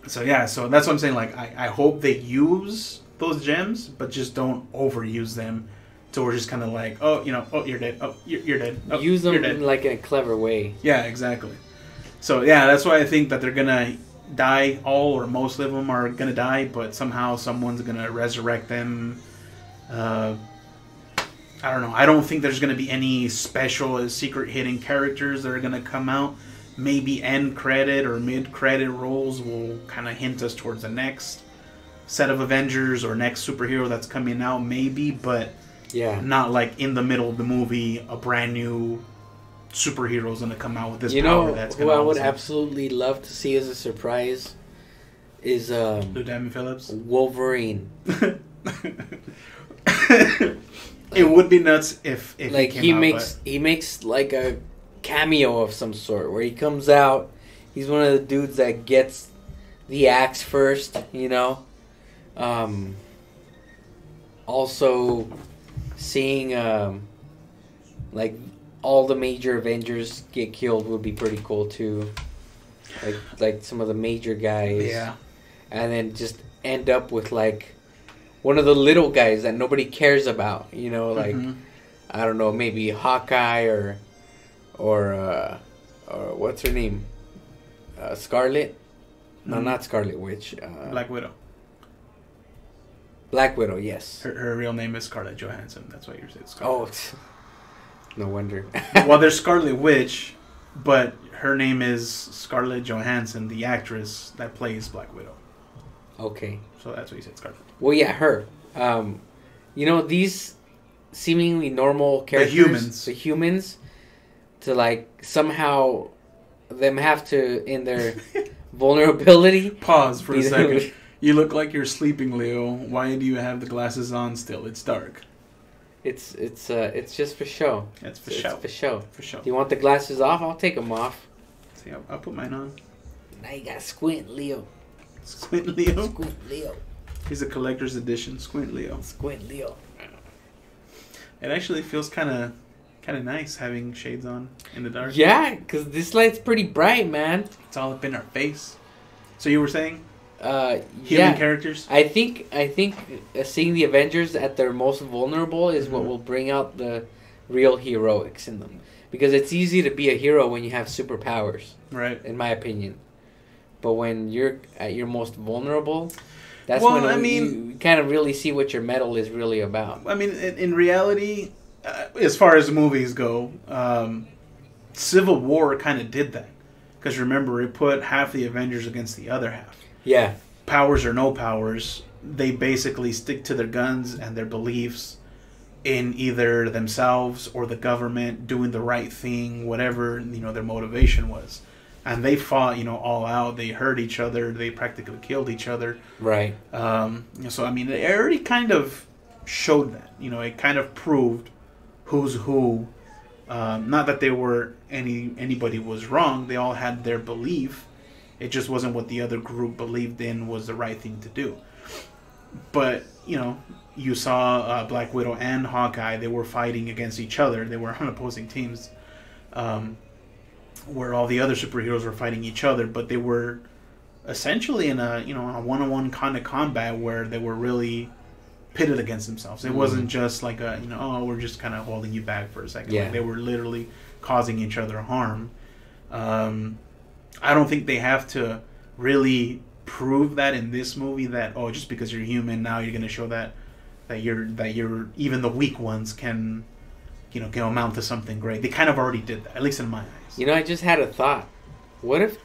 So yeah, so that's what I'm saying. Like, I hope they use those gems, but just don't overuse them, so we're just kind of like, oh, you're dead. Oh, you're dead. Oh, use them in like a clever way. Yeah, exactly. So yeah, that's why I think that they're gonna die. All or most of them are gonna die, but somehow someone's gonna resurrect them. I don't know. I don't think there's gonna be any special secret hidden characters that are gonna come out. Maybe end credit or mid credit roles will kind of hint us towards the next set of Avengers or next superhero that's coming out, maybe, but not like in the middle of the movie a brand new superhero is going to come out with this power that's going to... Who I would absolutely love to see as a surprise is Lieutenant Phillips? Wolverine. It would be nuts if like he makes like a cameo of some sort where he comes out. He's one of the dudes that gets the axe first, also seeing like all the major Avengers get killed would be pretty cool too. Like some of the major guys. Yeah. And then just end up with like one of the little guys that nobody cares about. You know, like Mm-hmm. I don't know, maybe Hawkeye or what's her name? Scarlet? No, not Scarlet Witch. Black Widow. Black Widow, yes. Her real name is Scarlett Johansson. That's why you're saying Scarlet. Oh, no wonder. Well, there's Scarlet Witch, but her name is Scarlett Johansson, the actress that plays Black Widow. Okay. So that's why you said Scarlet. Well, yeah, her. You know, these seemingly normal characters, the humans, to like somehow them have to, in their vulnerability. Pause for a second. You look like you're sleeping, Leo. Why do you have the glasses on still? It's dark. It's just for show. It's for It's show. for show. For show. Do you want the glasses off? I'll take them off. See, I'll put mine on. Now you got squint, Leo. Squint Leo. Squint, Leo. He's a collector's edition. Squint Leo. Squint, Leo. It actually feels kind of nice having shades on in the dark. Yeah, because this light's pretty bright, man. It's all up in our face. So you were saying Yeah. human characters? I think seeing the Avengers at their most vulnerable is what will bring out the real heroics in them. Because it's easy to be a hero when you have superpowers, Right. in my opinion. But when you're at your most vulnerable, that's Well, when I mean- you kind of really see what your medal is really about. I mean, in reality, as far as movies go, Civil War kind of did that. Because remember, it put half the Avengers against the other half. Yeah. Powers or no powers, they basically stick to their guns and their beliefs in either themselves or the government doing the right thing, whatever, their motivation was. And they fought, all out. They hurt each other. They practically killed each other. Right. So, I mean, it already kind of showed that. It kind of proved who's who. Not that they were anybody was wrong. They all had their belief. It just wasn't what the other group believed in was the right thing to do. But, you saw Black Widow and Hawkeye. They were fighting against each other. They were on opposing teams. Where all the other superheroes were fighting each other, but they were essentially in a a one-on-one kind of combat where they were really pitted against themselves. It wasn't just like a we're just kind of holding you back for a second. Yeah. Like they were literally causing each other harm. I don't think they have to really prove that in this movie that just because you're human now you're going to show that you're even the weak ones can amount to something great. They kind of already did that, at least in my eyes. I just had a thought. What if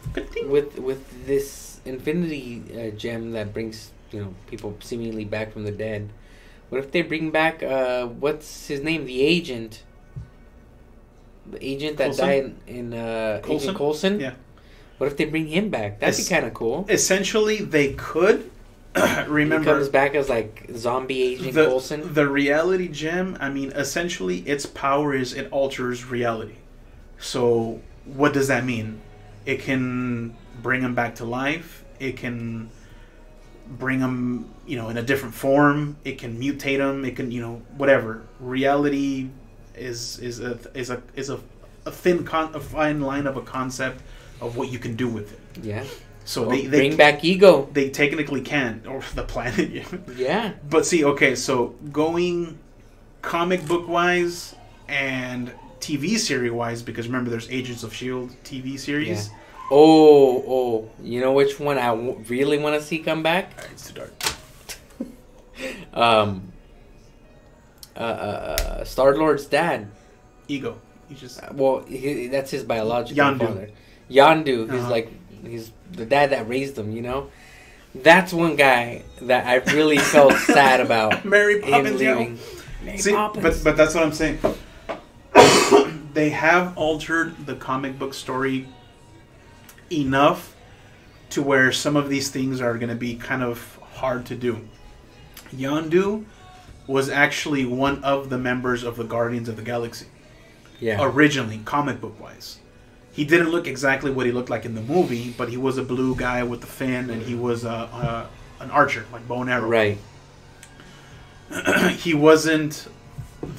with this Infinity gem that brings people seemingly back from the dead, what if they bring back what's his name, the agent that Coulson? died in Agent Coulson? Yeah. What if they bring him back? That'd be kind of cool. Essentially, they could. Remember, he comes back as like zombie Agent Coulson. The reality gem. I mean, essentially, its power is it alters reality. So, what does that mean? It can bring him back to life. It can bring him, in a different form. It can mutate him. It can, whatever. Reality is a fine line of a concept of what you can do with it. Yeah. So Well, they bring back Ego. They technically can, or the planet. Yeah. But see, okay, so going comic book wise and TV series wise, because remember, there's Agents of S.H.I.E.L.D. TV series. Yeah. Oh, you know which one I really want to see come back? Alright, it's too dark. Star-Lord's dad. Ego. He just That's his biological Yondu. father. Yondu. He's the dad that raised him. That's one guy that I really felt sad about. Mary him Poppins. leaving. See, Poppins. but that's what I'm saying. They have altered the comic book story enough to where some of these things are going to be kind of hard to do. Yondu was actually one of the members of the Guardians of the Galaxy. Yeah. Originally, comic book wise. He didn't look exactly what he looked like in the movie, but he was a blue guy with the fin, and he was an archer, like bow and arrow. Right. He wasn't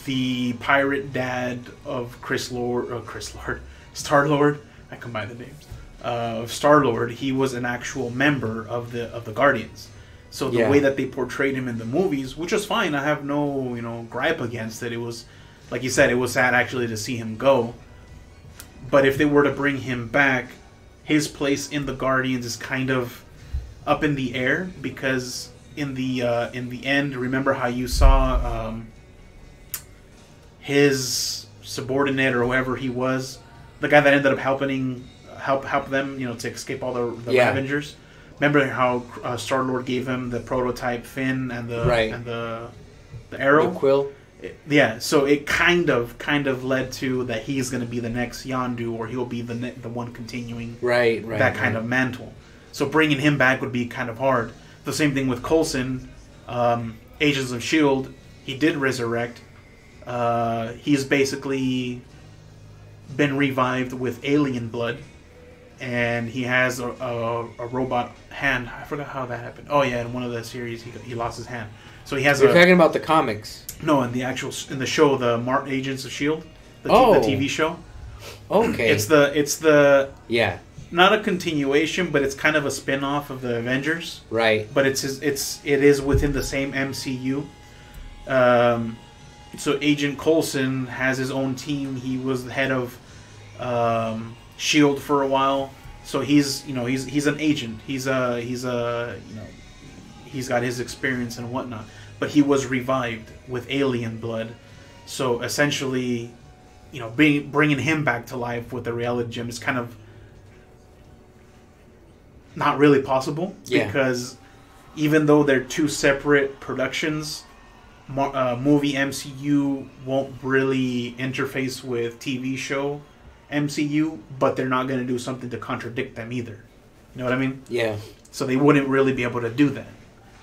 the pirate dad of Star-Lord. I combine the names. Of Star-Lord. He was an actual member of the Guardians. So the way that they portrayed him in the movies, which was fine, I have no gripe against it. It was, like you said, it was sad actually to see him go. But if they were to bring him back, his place in the Guardians is kind of up in the air, because in the end, remember how you saw his subordinate or whoever he was, the guy that ended up help them, to escape all the Avengers. Remember how Star-Lord gave him the prototype fin and the arrow, the quill. Yeah, so it kind of led to that he's going to be the next Yondu, or he'll be the one continuing that kind of mantle. So bringing him back would be kind of hard. The same thing with Coulson, Agents of S.H.I.E.L.D., he did resurrect. He's basically been revived with alien blood, and he has a robot hand. I forgot how that happened. Oh yeah, in one of the series he lost his hand. So he has. You're talking about the comics? No, in the show, the Agents of S.H.I.E.L.D., the TV show. Okay. It's the yeah. Not a continuation, but it's kind of a spin-off of the Avengers. Right. But it is within the same MCU. So Agent Coulson has his own team. He was the head of S.H.I.E.L.D. for a while. So he's an agent. He's got his experience and whatnot. But he was revived with alien blood. So essentially, bringing him back to life with the reality gem is kind of not really possible, because even though they're two separate productions, movie MCU won't really interface with TV show MCU, but they're not going to do something to contradict them either. You know what I mean? Yeah. So they wouldn't really be able to do that.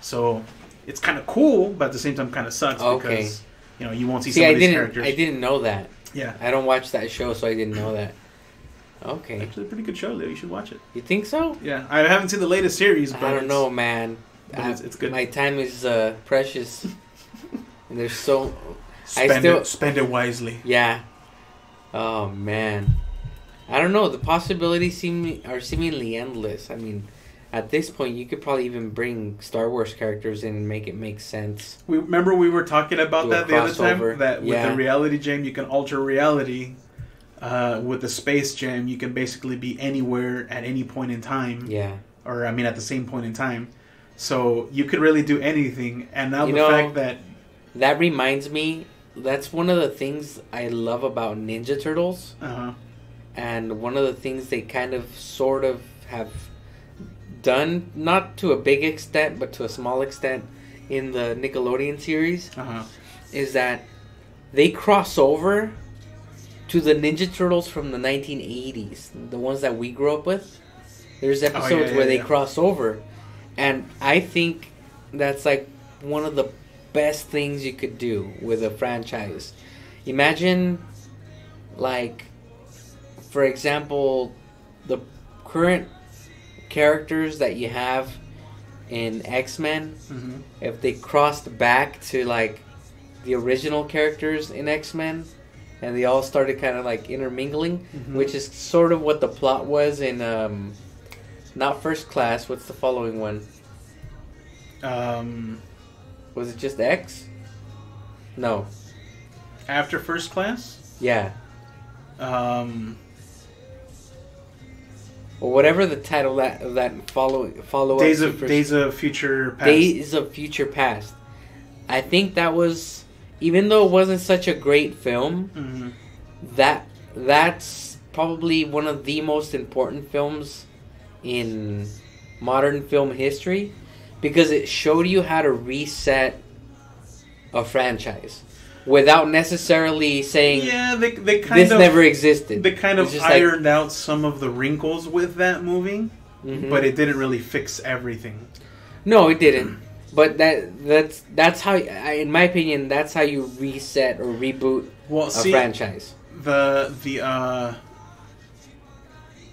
So it's kind of cool, but at the same time kind of sucks, because you won't see some of these characters. I didn't know that. Yeah. I don't watch that show, so I didn't know that. Okay. Actually, a pretty good show, Leo. You should watch it. You think so? Yeah. I haven't seen the latest series, but I don't know, man. It's good. My time is precious. And there's so... Spend it wisely. Yeah. Oh, man. I don't know. The possibilities are seemingly endless. I mean, at this point, you could probably even bring Star Wars characters in and make it make sense. Remember we were talking about that the other time? That with the reality gem, you can alter reality. With the space gem, you can basically be anywhere at any point in time. Yeah. Or, at the same point in time. So, you could really do anything. And now fact that... That reminds me, that's one of the things I love about Ninja Turtles. Uh-huh. And one of the things they kind of, sort of, have done, not to a big extent, but to a small extent, in the Nickelodeon series, is that they cross over to the Ninja Turtles from the 1980s, the ones that we grew up with. There's episodes where they cross over, and I think that's like one of the best things you could do with a franchise. Imagine, like, for example, the current characters that you have in X-Men, if they crossed back to like the original characters in X-Men, and they all started kind of like intermingling, which is sort of what the plot was in not First Class. What's the following one? Was it just X? No. After First Class? Yeah. Or whatever the title of that follow Days of Future Past. Days of Future Past. I think that was, even though it wasn't such a great film, that's probably one of the most important films in modern film history, because it showed you how to reset a franchise without necessarily saying they kind of never existed. They kind of ironed out some of the wrinkles with that movie, but it didn't really fix everything. No, it didn't. But that's how, in my opinion, that's how you reset or reboot a franchise.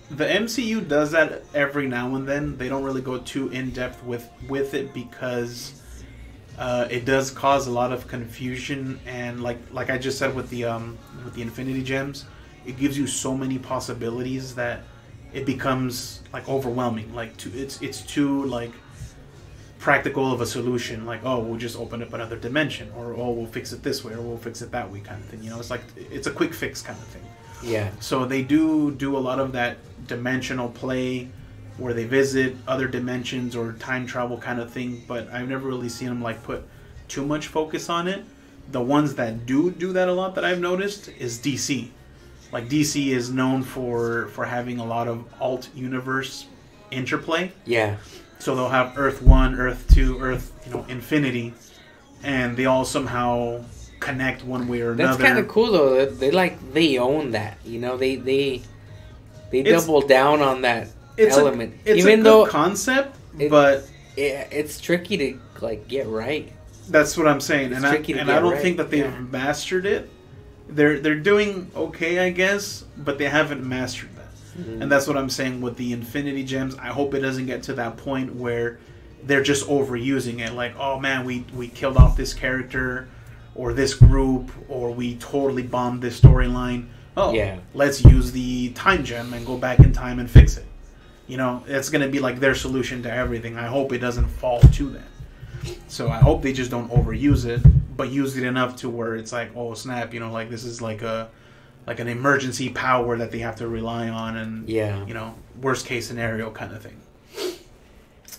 The MCU does that every now and then. They don't really go too in depth with it, because it does cause a lot of confusion, and like I just said with the Infinity Gems, it gives you so many possibilities that it becomes like overwhelming. Like it's too like practical of a solution, like, oh, we'll just open up another dimension, or oh, we'll fix it this way, or we'll fix it that way, kind of thing. You know, it's like it's a quick fix kind of thing. Yeah. So they do a lot of that dimensional play, where they visit other dimensions or time travel kind of thing. But I've never really seen them like put too much focus on it. The ones that do that a lot that I've noticed is DC. Like DC is known for having a lot of alt universe interplay. Yeah. So they'll have Earth 1, Earth 2, Earth, infinity, and they all somehow connect one way or another. That's kind of cool though. They own that. They double down on that element. It's even a though good concept, but it's tricky to like get right. That's what I'm saying, and I don't right. think that they've mastered it. They're doing okay, I guess, but they haven't mastered that. Mm-hmm. And that's what I'm saying with the Infinity Gems. I hope it doesn't get to that point where they're just overusing it. Like, oh man, we killed off this character or this group, or we totally bombed this storyline. Oh, yeah. Let's use the time gem and go back in time and fix it. It's going to be like their solution to everything. I hope it doesn't fall to that. So I hope they just don't overuse it, but use it enough to where it's like, oh snap, like this is like an emergency power that they have to rely on, and worst case scenario kind of thing.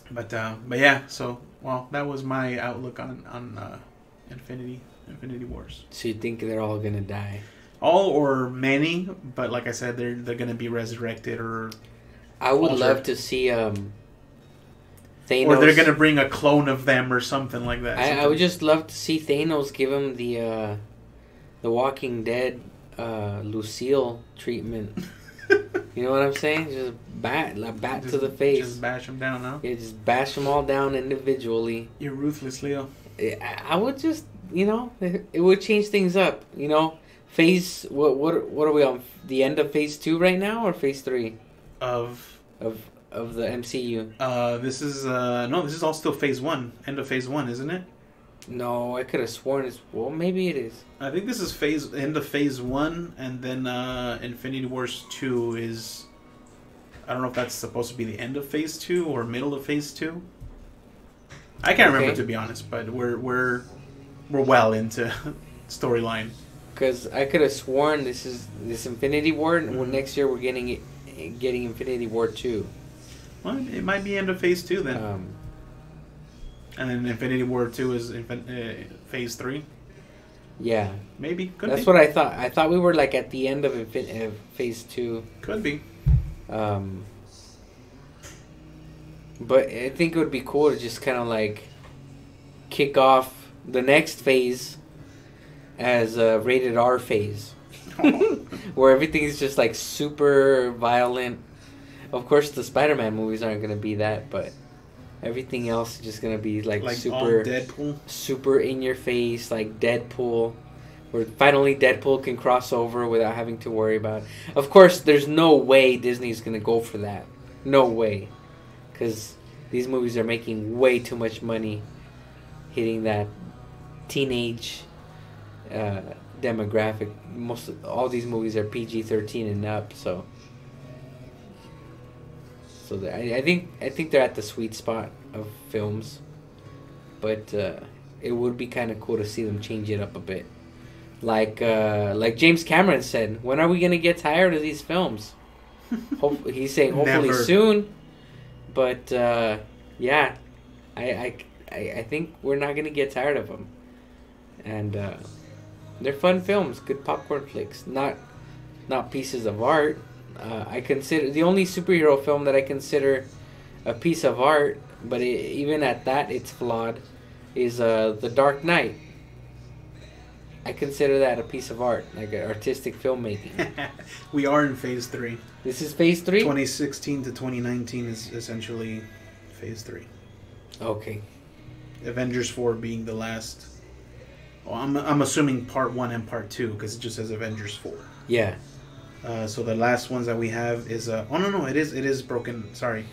But yeah, so that was my outlook on Infinity Wars. So you think they're all gonna die? All or many, but like I said, they're gonna be resurrected or. I would love to see Thanos. Or they're gonna bring a clone of them or something like that. I would just love to see Thanos give him the Walking Dead Lucille treatment. You know what I'm saying? Just bat to the face. Just bash them down, huh? Yeah, just bash them all down individually. You're ruthless, Leo. I would just, it would change things up. Phase what are we on? The end of phase 2 right now, or phase 3 of the MCU? This is this is all still phase 1. End of phase 1, isn't it? No, I could have sworn maybe it is. I think this is end of phase 1, and then Infinity Wars 2 is. I don't know if that's supposed to be the end of phase 2 or middle of phase 2. I can't remember, to be honest, but we're well into storyline. Because I could have sworn this Infinity War. Mm-hmm. Next year we're getting Infinity War 2. Well, it might be end of phase 2 then. And then Infinity War 2 is phase 3. Yeah, maybe. That's what I thought. I thought we were like at the end of phase 2. Could be. But I think it would be cool to just kind of like kick off the next phase as a rated R phase. Where everything is just like super violent. Of course, the Spider-Man movies aren't going to be that, but everything else is just going to be like super Deadpool, super in your face, like Deadpool. Where finally Deadpool can cross over without having to worry about it. Of course, there's no way Disney's going to go for that. No way. Because these movies are making way too much money hitting that teenage demographic. All these movies are PG-13 and up, so I think they're at the sweet spot of films, but it would be kind of cool to see them change it up a bit, like James Cameron said. When are we gonna get tired of these films? He's saying hopefully Never. soon, but yeah, I think we're not gonna get tired of them, and they're fun films, good popcorn flicks, not pieces of art. I consider the only superhero film that I consider a piece of art, but even at that it's flawed, is The Dark Knight. I consider that a piece of art, like artistic filmmaking. We are in phase 3. This is phase 3? 2016 to 2019 is essentially phase 3. Okay. Avengers 4 being the last. Well, I'm assuming part 1 and part 2, because it just says Avengers 4. Yeah. So the last ones that we have is it is broken. Sorry,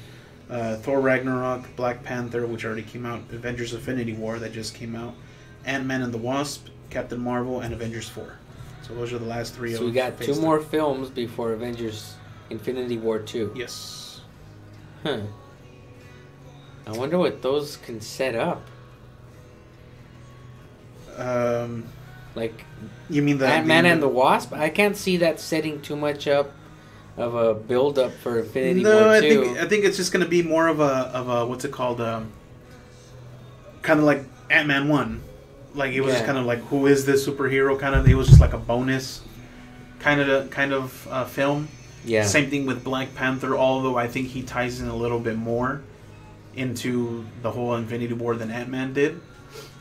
Thor Ragnarok, Black Panther, which already came out, Avengers Infinity War that just came out, Ant-Man and the Wasp, Captain Marvel, and Avengers 4. So those are the last 3. So we got 2 more films before Avengers Infinity War 2. Yes. Huh. I wonder what those can set up. Like, you mean the Ant-Man and the Wasp? I can't see that setting too much up of a build-up for Infinity War 2. I think it's just going to be more of a what's it called? Kind of like Ant-Man 1. Like, it was just kind of like, who is this superhero? Kind of, it was just like a bonus kind of film. Yeah. Same thing with Black Panther, although I think he ties in a little bit more into the whole Infinity War than Ant-Man did.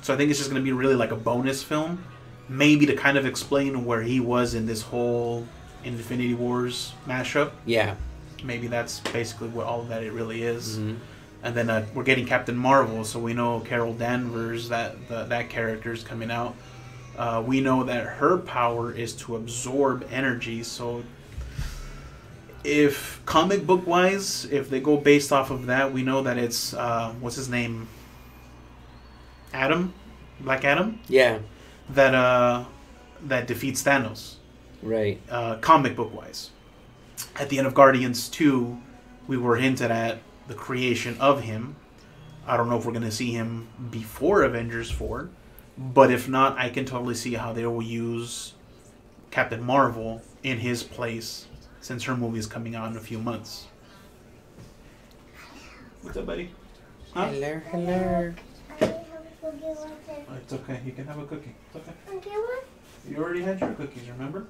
So I think it's just going to be really like a bonus film. Maybe to kind of explain where he was in this whole Infinity Wars mashup. Yeah. Maybe that's basically what all that it really is. Mm-hmm. And then we're getting Captain Marvel, so we know Carol Danvers, that character's coming out. We know that her power is to absorb energy, so if comic book wise, if they go based off of that, we know that it's what's his name? Adam? Black Adam? Yeah. That defeats Thanos. Right. Comic book wise. At the end of Guardians 2, we were hinted at the creation of him. I don't know if we're going to see him before Avengers 4, but if not, I can totally see how they will use Captain Marvel in his place since her movie is coming out in a few months. What's up, buddy? Huh? Hello, hello. Oh, it's okay. You can have a cookie. It's okay. Okay, what? You already had your cookies, remember?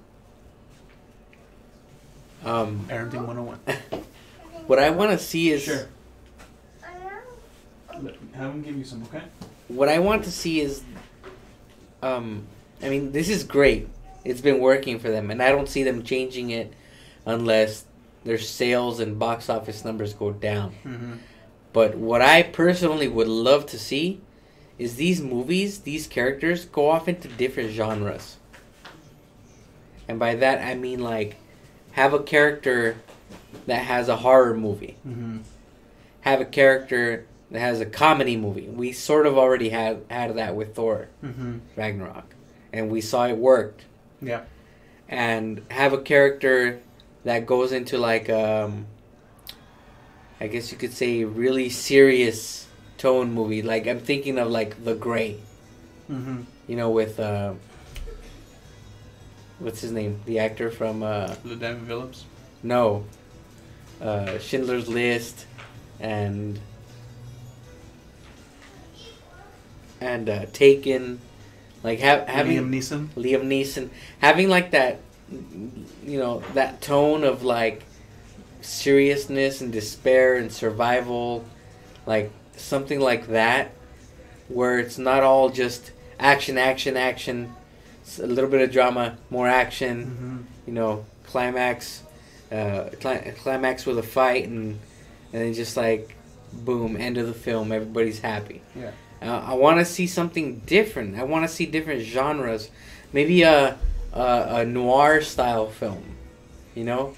Parenting 101. What I want to see is... Sure. Have him give you some, okay? What I want to see is... I mean, this is great. It's been working for them, and I don't see them changing it unless their sales and box office numbers go down. Mm-hmm. But what I personally would love to see is these movies, these characters, go off into different genres. And by that, I mean, like, have a character that has a horror movie. Mm-hmm. Have a character that has a comedy movie. We sort of already had that with Thor, Ragnarok. And we saw it worked. Yeah. And have a character that goes into, like, I guess you could say, really serious tone movie. Like, I'm thinking of, like, The Grey. Mm-hmm. You know, with, what's his name? The actor from, LaDavid Phillips? No. Schindler's List and Taken. Like, having... Liam Neeson. Having, like, that, you know, that tone of, like, seriousness and despair and survival. Like, something like that. Where it's not all just action. It's a little bit of drama, more action. Mm-hmm. You know, climax with a fight, and then just like, boom, end of the film. Everybody's happy. Yeah. I want to see something different. I want to see different genres. Maybe a noir style film. You know.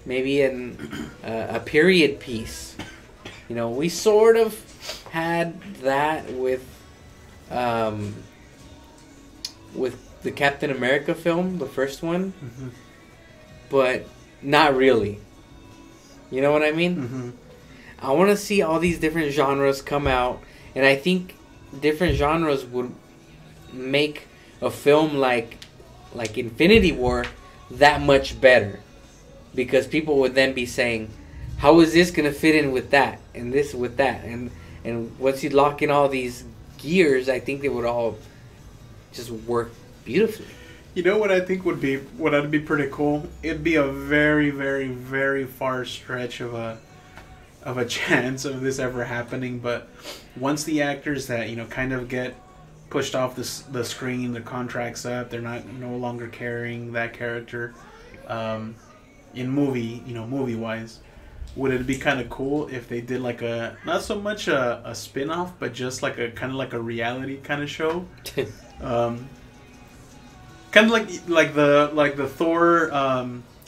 Maybe a period piece. You know, we sort of had that with the Captain America film, the first one. Mm-hmm. But not really. You know what I mean? Mm-hmm. I want to see all these different genres come out, and I think different genres would make a film like Infinity War that much better, because people would then be saying, how is this going to fit in with that, and this with that, and once you lock in all these gears, I think they would all just work beautifully. You know what I think would be pretty cool? It'd be a very, very, very far stretch of a chance of this ever happening, but once the actors that, you know, kind of get pushed off the screen, the contract's up, they're no longer carrying that character in movie wise, would it be kind of cool if they did like not so much a spin-off, but just like a kind of like a reality kind of show? Kind of like the Thor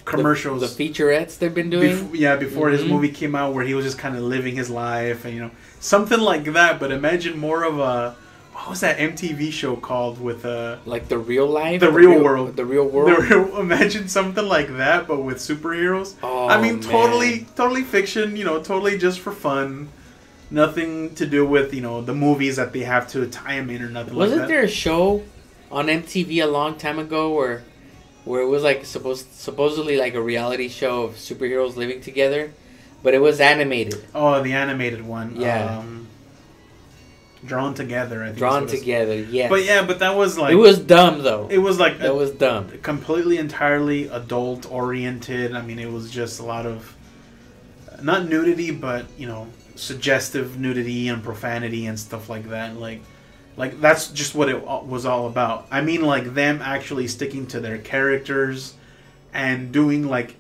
commercials, the featurettes they've been doing. Before his movie came out, where he was just kind of living his life, and, you know, something like that. But imagine more of a, what was that MTV show called with like the real life, the real world. Imagine something like that, but with superheroes. Oh, I mean, man. totally fiction. You know, totally just for fun. Nothing to do with, you know, the movies that they have to tie them in or nothing like that. Wasn't there a show on MTV a long time ago where it was like supposedly like a reality show of superheroes living together, but it was animated. Oh, the animated one. Yeah. Drawn Together, I think. Drawn Together, yes. But that was like... It was dumb, though. It was like... That was dumb. Completely, entirely adult-oriented. I mean, it was just a lot of... Not nudity, but, you know, suggestive nudity and profanity and stuff like that. Like that's just what it was all about. I mean, like, them actually sticking to their characters and doing, like,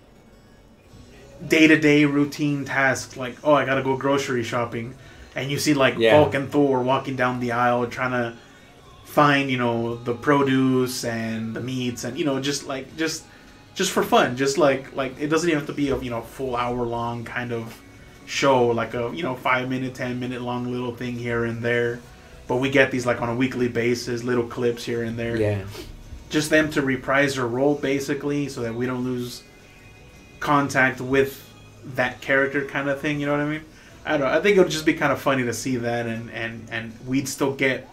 day-to-day routine tasks. Like, oh, I gotta go grocery shopping. And you see, like, Hulk and Thor walking down the aisle trying to find, you know, the produce and the meats and, you know, just for fun. Just like it doesn't even have to be a, you know, full hour-long kind of show, like a, you know, 5-minute, 10-minute long little thing here and there. But we get these, like, on a weekly basis, little clips here and there. Yeah. Just them to reprise their role, basically, so that we don't lose contact with that character kind of thing, you know what I mean? I don't know. I think it would just be kind of funny to see that, and we'd still get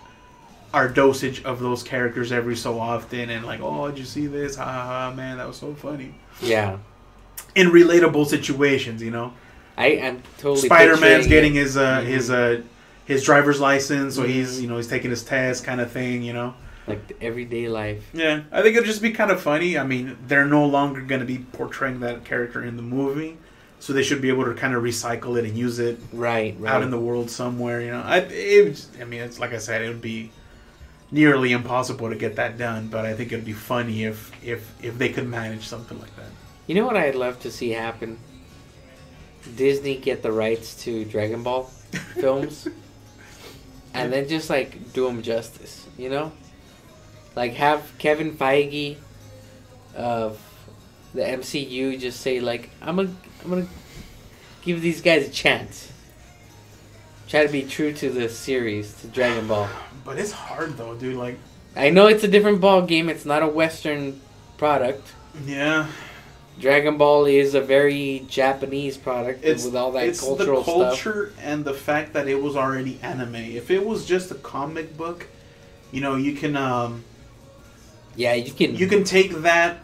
our dosage of those characters every so often, and like, oh, did you see this? Ha ha ha, man, that was so funny. Yeah. In relatable situations, you know? I'm totally Spider-Man's getting his driver's license, so he's taking his test kind of thing, you know? Like the everyday life. Yeah. I think it'd just be kind of funny. I mean, they're no longer going to be portraying that character in the movie. So they should be able to kind of recycle it and use it out in the world somewhere, you know. I mean, it's like I said, it would be nearly impossible to get that done, but I think it'd be funny if they could manage something like that. You know what I'd love to see happen? Disney get the rights to Dragon Ball films, and then just like do them justice, you know? Like have Kevin Feige of the MCU just say like, I'm gonna give these guys a chance. Try to be true to the series, to Dragon Ball. But it's hard though, dude. Like, I know it's a different ball game. It's not a Western product. Yeah. Dragon Ball is a very Japanese product with all that cultural stuff. It's the culture and the fact that it was already anime. If it was just a comic book, you know, you can you can take that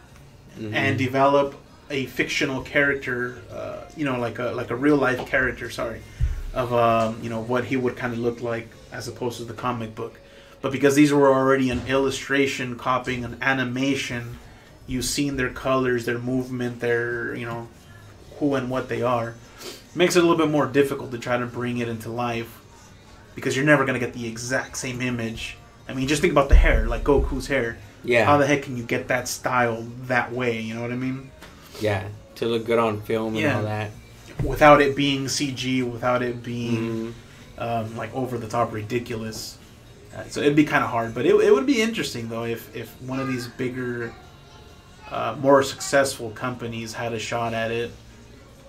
and develop a fictional character, you know, like a real life character. Sorry, of you know, what he would kind of look like as opposed to the comic book. But because these were already an illustration copying an animation, you've seen their colors, their movement, their, you know, who and what they are. Makes it a little bit more difficult to try to bring it into life because you're never going to get the exact same image. I mean, just think about the hair, like Goku's hair. Yeah. How the heck can you get that style that way, you know what I mean? Yeah, to look good on film and all that. Without it being CG, without it being like over the top ridiculous. So it'd be kind of hard, but it would be interesting though if one of these bigger, more successful companies had a shot at it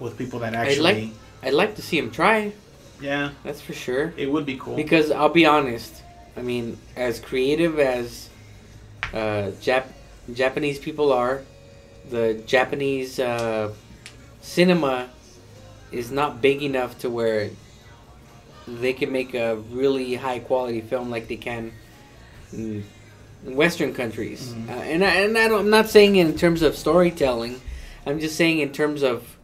with people that actually. I'd like to see them try. Yeah, that's for sure. It would be cool because I'll be honest. I mean, as creative as Japanese people are, the Japanese cinema is not big enough to where they can make a really high quality film like they can in Western countries. I'm not saying in terms of storytelling. I'm just saying in terms of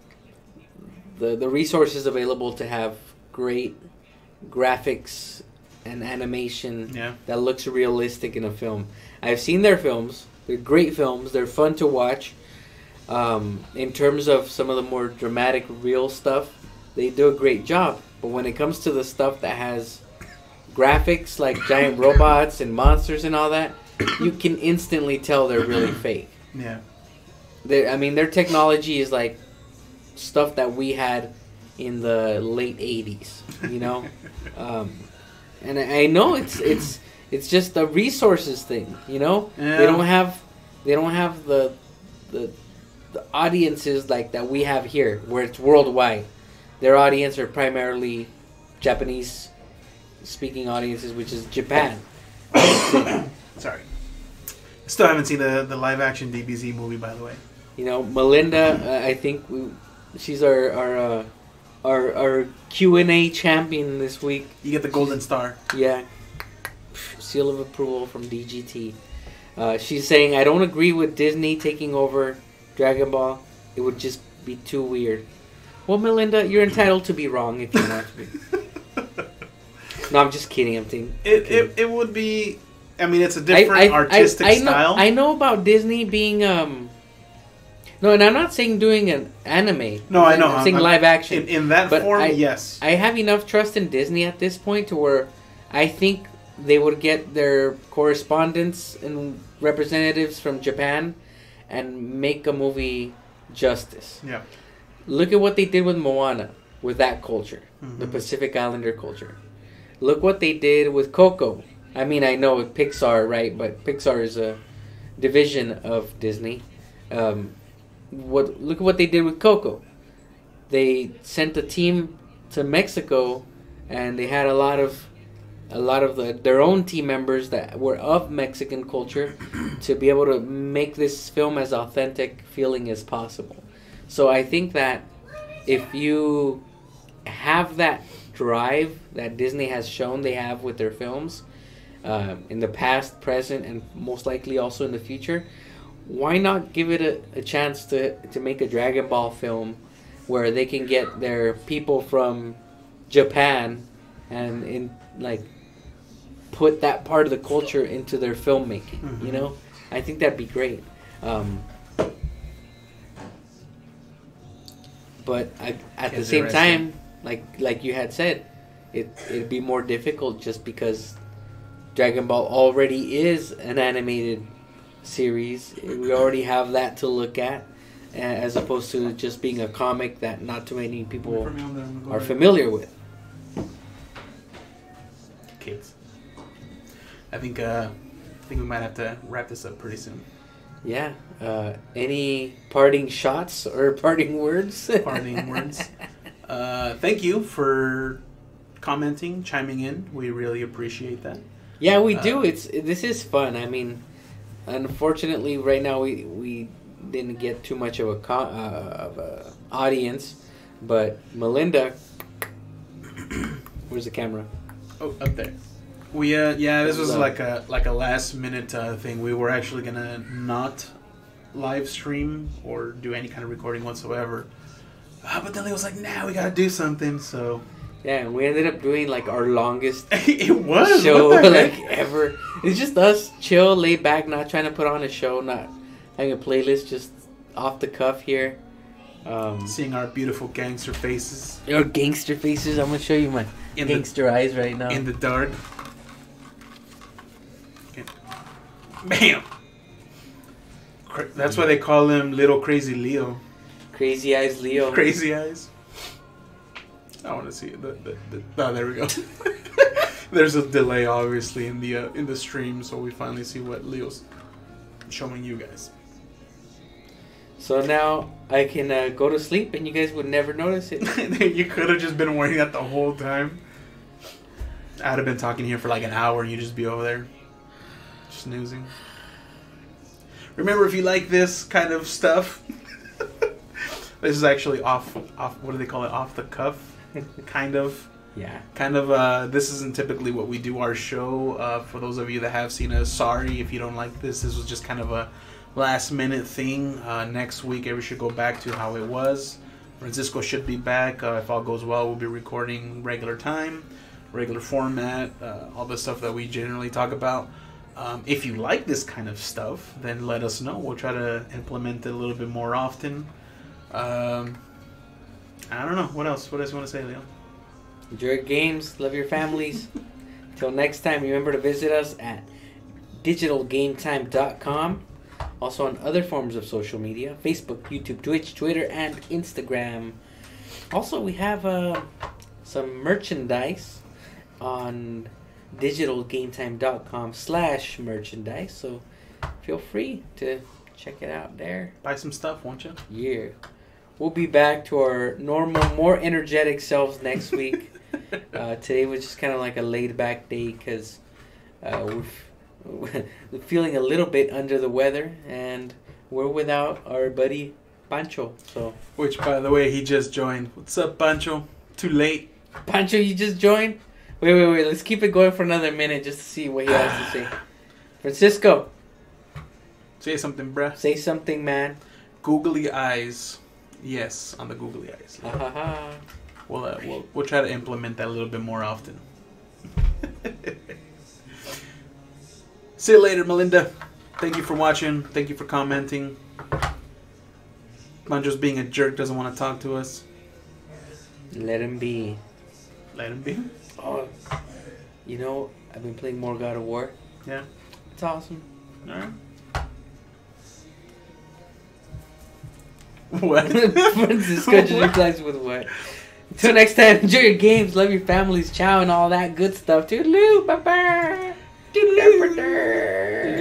the resources available to have great graphics and animation that looks realistic in a film. I've seen their films. They're great films. They're fun to watch. In terms of some of the more dramatic, real stuff, they do a great job. But when it comes to the stuff that has graphics like giant robots and monsters and all that, you can instantly tell they're really fake. Yeah. Their technology is like stuff that we had in the late 80s, you know? And I know it's just a resources thing, you know? Yeah. They don't have the audiences like that we have here, where it's worldwide. Their audience are primarily Japanese speaking audiences, which is Japan. Sorry. Still haven't seen the live action DBZ movie, by the way. You know, Melinda, I think she's our our Q&A champion this week. You get the golden star. Yeah. Seal of approval from DGT. She's saying, I don't agree with Disney taking over Dragon Ball. It would just be too weird. Well, Melinda, you're entitled to be wrong if you want to be. No, I'm just kidding. I'm thinking. It would be. I mean, it's a different artistic style. I know about Disney being No, and I'm not saying doing an anime. No, I know. I'm saying live action. In that form, yes. I have enough trust in Disney at this point to where I think they would get their correspondents and representatives from Japan and make a movie justice. Yeah. Look at what they did with Moana, with that culture, the Pacific Islander culture. Look what they did with Coco. I mean, I know Pixar, right? But Pixar is a division of Disney. Look at what they did with Coco. They sent a team to Mexico, and they had a lot of their own team members that were of Mexican culture to be able to make this film as authentic feeling as possible. So I think that if you have that drive that Disney has shown they have with their films in the past, present, and most likely also in the future, why not give it a chance to make a Dragon Ball film where they can get their people from Japan and put that part of the culture into their filmmaking, you know? I think that'd be great. But at the same time, like you had said, it'd be more difficult just because Dragon Ball already is an animated series. We already have that to look at, as opposed to just being a comic that not too many people are familiar with. Kids. I think we might have to wrap this up pretty soon. Yeah. Any parting shots or parting words? Parting words. Thank you for commenting, chiming in. We really appreciate that. Yeah, we do. This is fun. I mean, unfortunately, right now we didn't get too much of a audience, but Melinda, where's the camera? Oh, up there. We this was like a last minute thing. We were actually gonna not live stream or do any kind of recording whatsoever, but then Leo was like, "Nah, we gotta do something." So yeah, we ended up doing like our longest it was show like ever. It's just us chill, laid back, not trying to put on a show, not having a playlist, just off the cuff here. Seeing our beautiful gangster faces. Your gangster faces. I'm gonna show you my gangster eyes right now. In the dark. Okay. Bam. That's why they call him Little Crazy Leo. Crazy Eyes Leo. Crazy Eyes. I want to see it. Oh, there we go. There's a delay, obviously, in the stream, so we finally see what Leo's showing you guys. So now I can go to sleep, and you guys would never notice it. You could have just been wearing that the whole time. I'd have been talking here for like an hour, and you'd just be over there snoozing. Remember, if you like this kind of stuff, this is actually off. What do they call it? Off the cuff. Kind of. Yeah. Kind of. This isn't typically what we do our show. For those of you that have seen us, sorry if you don't like this. This was just kind of a last minute thing. Next week, we should go back to how it was. Francisco should be back. If all goes well, we'll be recording regular time, regular format, all the stuff that we generally talk about. If you like this kind of stuff, then let us know. We'll try to implement it a little bit more often. I don't know. What else? What else you want to say, Leo? Enjoy your games. Love your families. Till next time, remember to visit us at digitalgametime.com. Also on other forms of social media. Facebook, YouTube, Twitch, Twitter, and Instagram. Also, we have some merchandise on digitalgametime.com/merchandise. So feel free to check it out there. Buy some stuff, won't you? Yeah. We'll be back to our normal, more energetic selves next week. Today was just kind of like a laid-back day because we're feeling a little bit under the weather, and we're without our buddy Pancho. So, Which, by the way, he just joined. What's up, Pancho? Too late. Pancho, you just joined? Wait. Let's keep it going for another minute just to see what he has to say. Francisco. Say something, bruh. Say something, man. Googly eyes. Yes, on the googly eyes. We'll try to implement that a little bit more often. See you later, Melinda. Thank you for watching. Thank you for commenting. Manjo's being a jerk, doesn't want to talk to us. Let him be. Let him be. Oh, you know, I've been playing more God of War. Yeah. It's awesome. Alright. What? Francisco just replies with what? Until next time, enjoy your games, love your families, chow, and all that good stuff. Toodaloo, bye-bye. Toodaloo.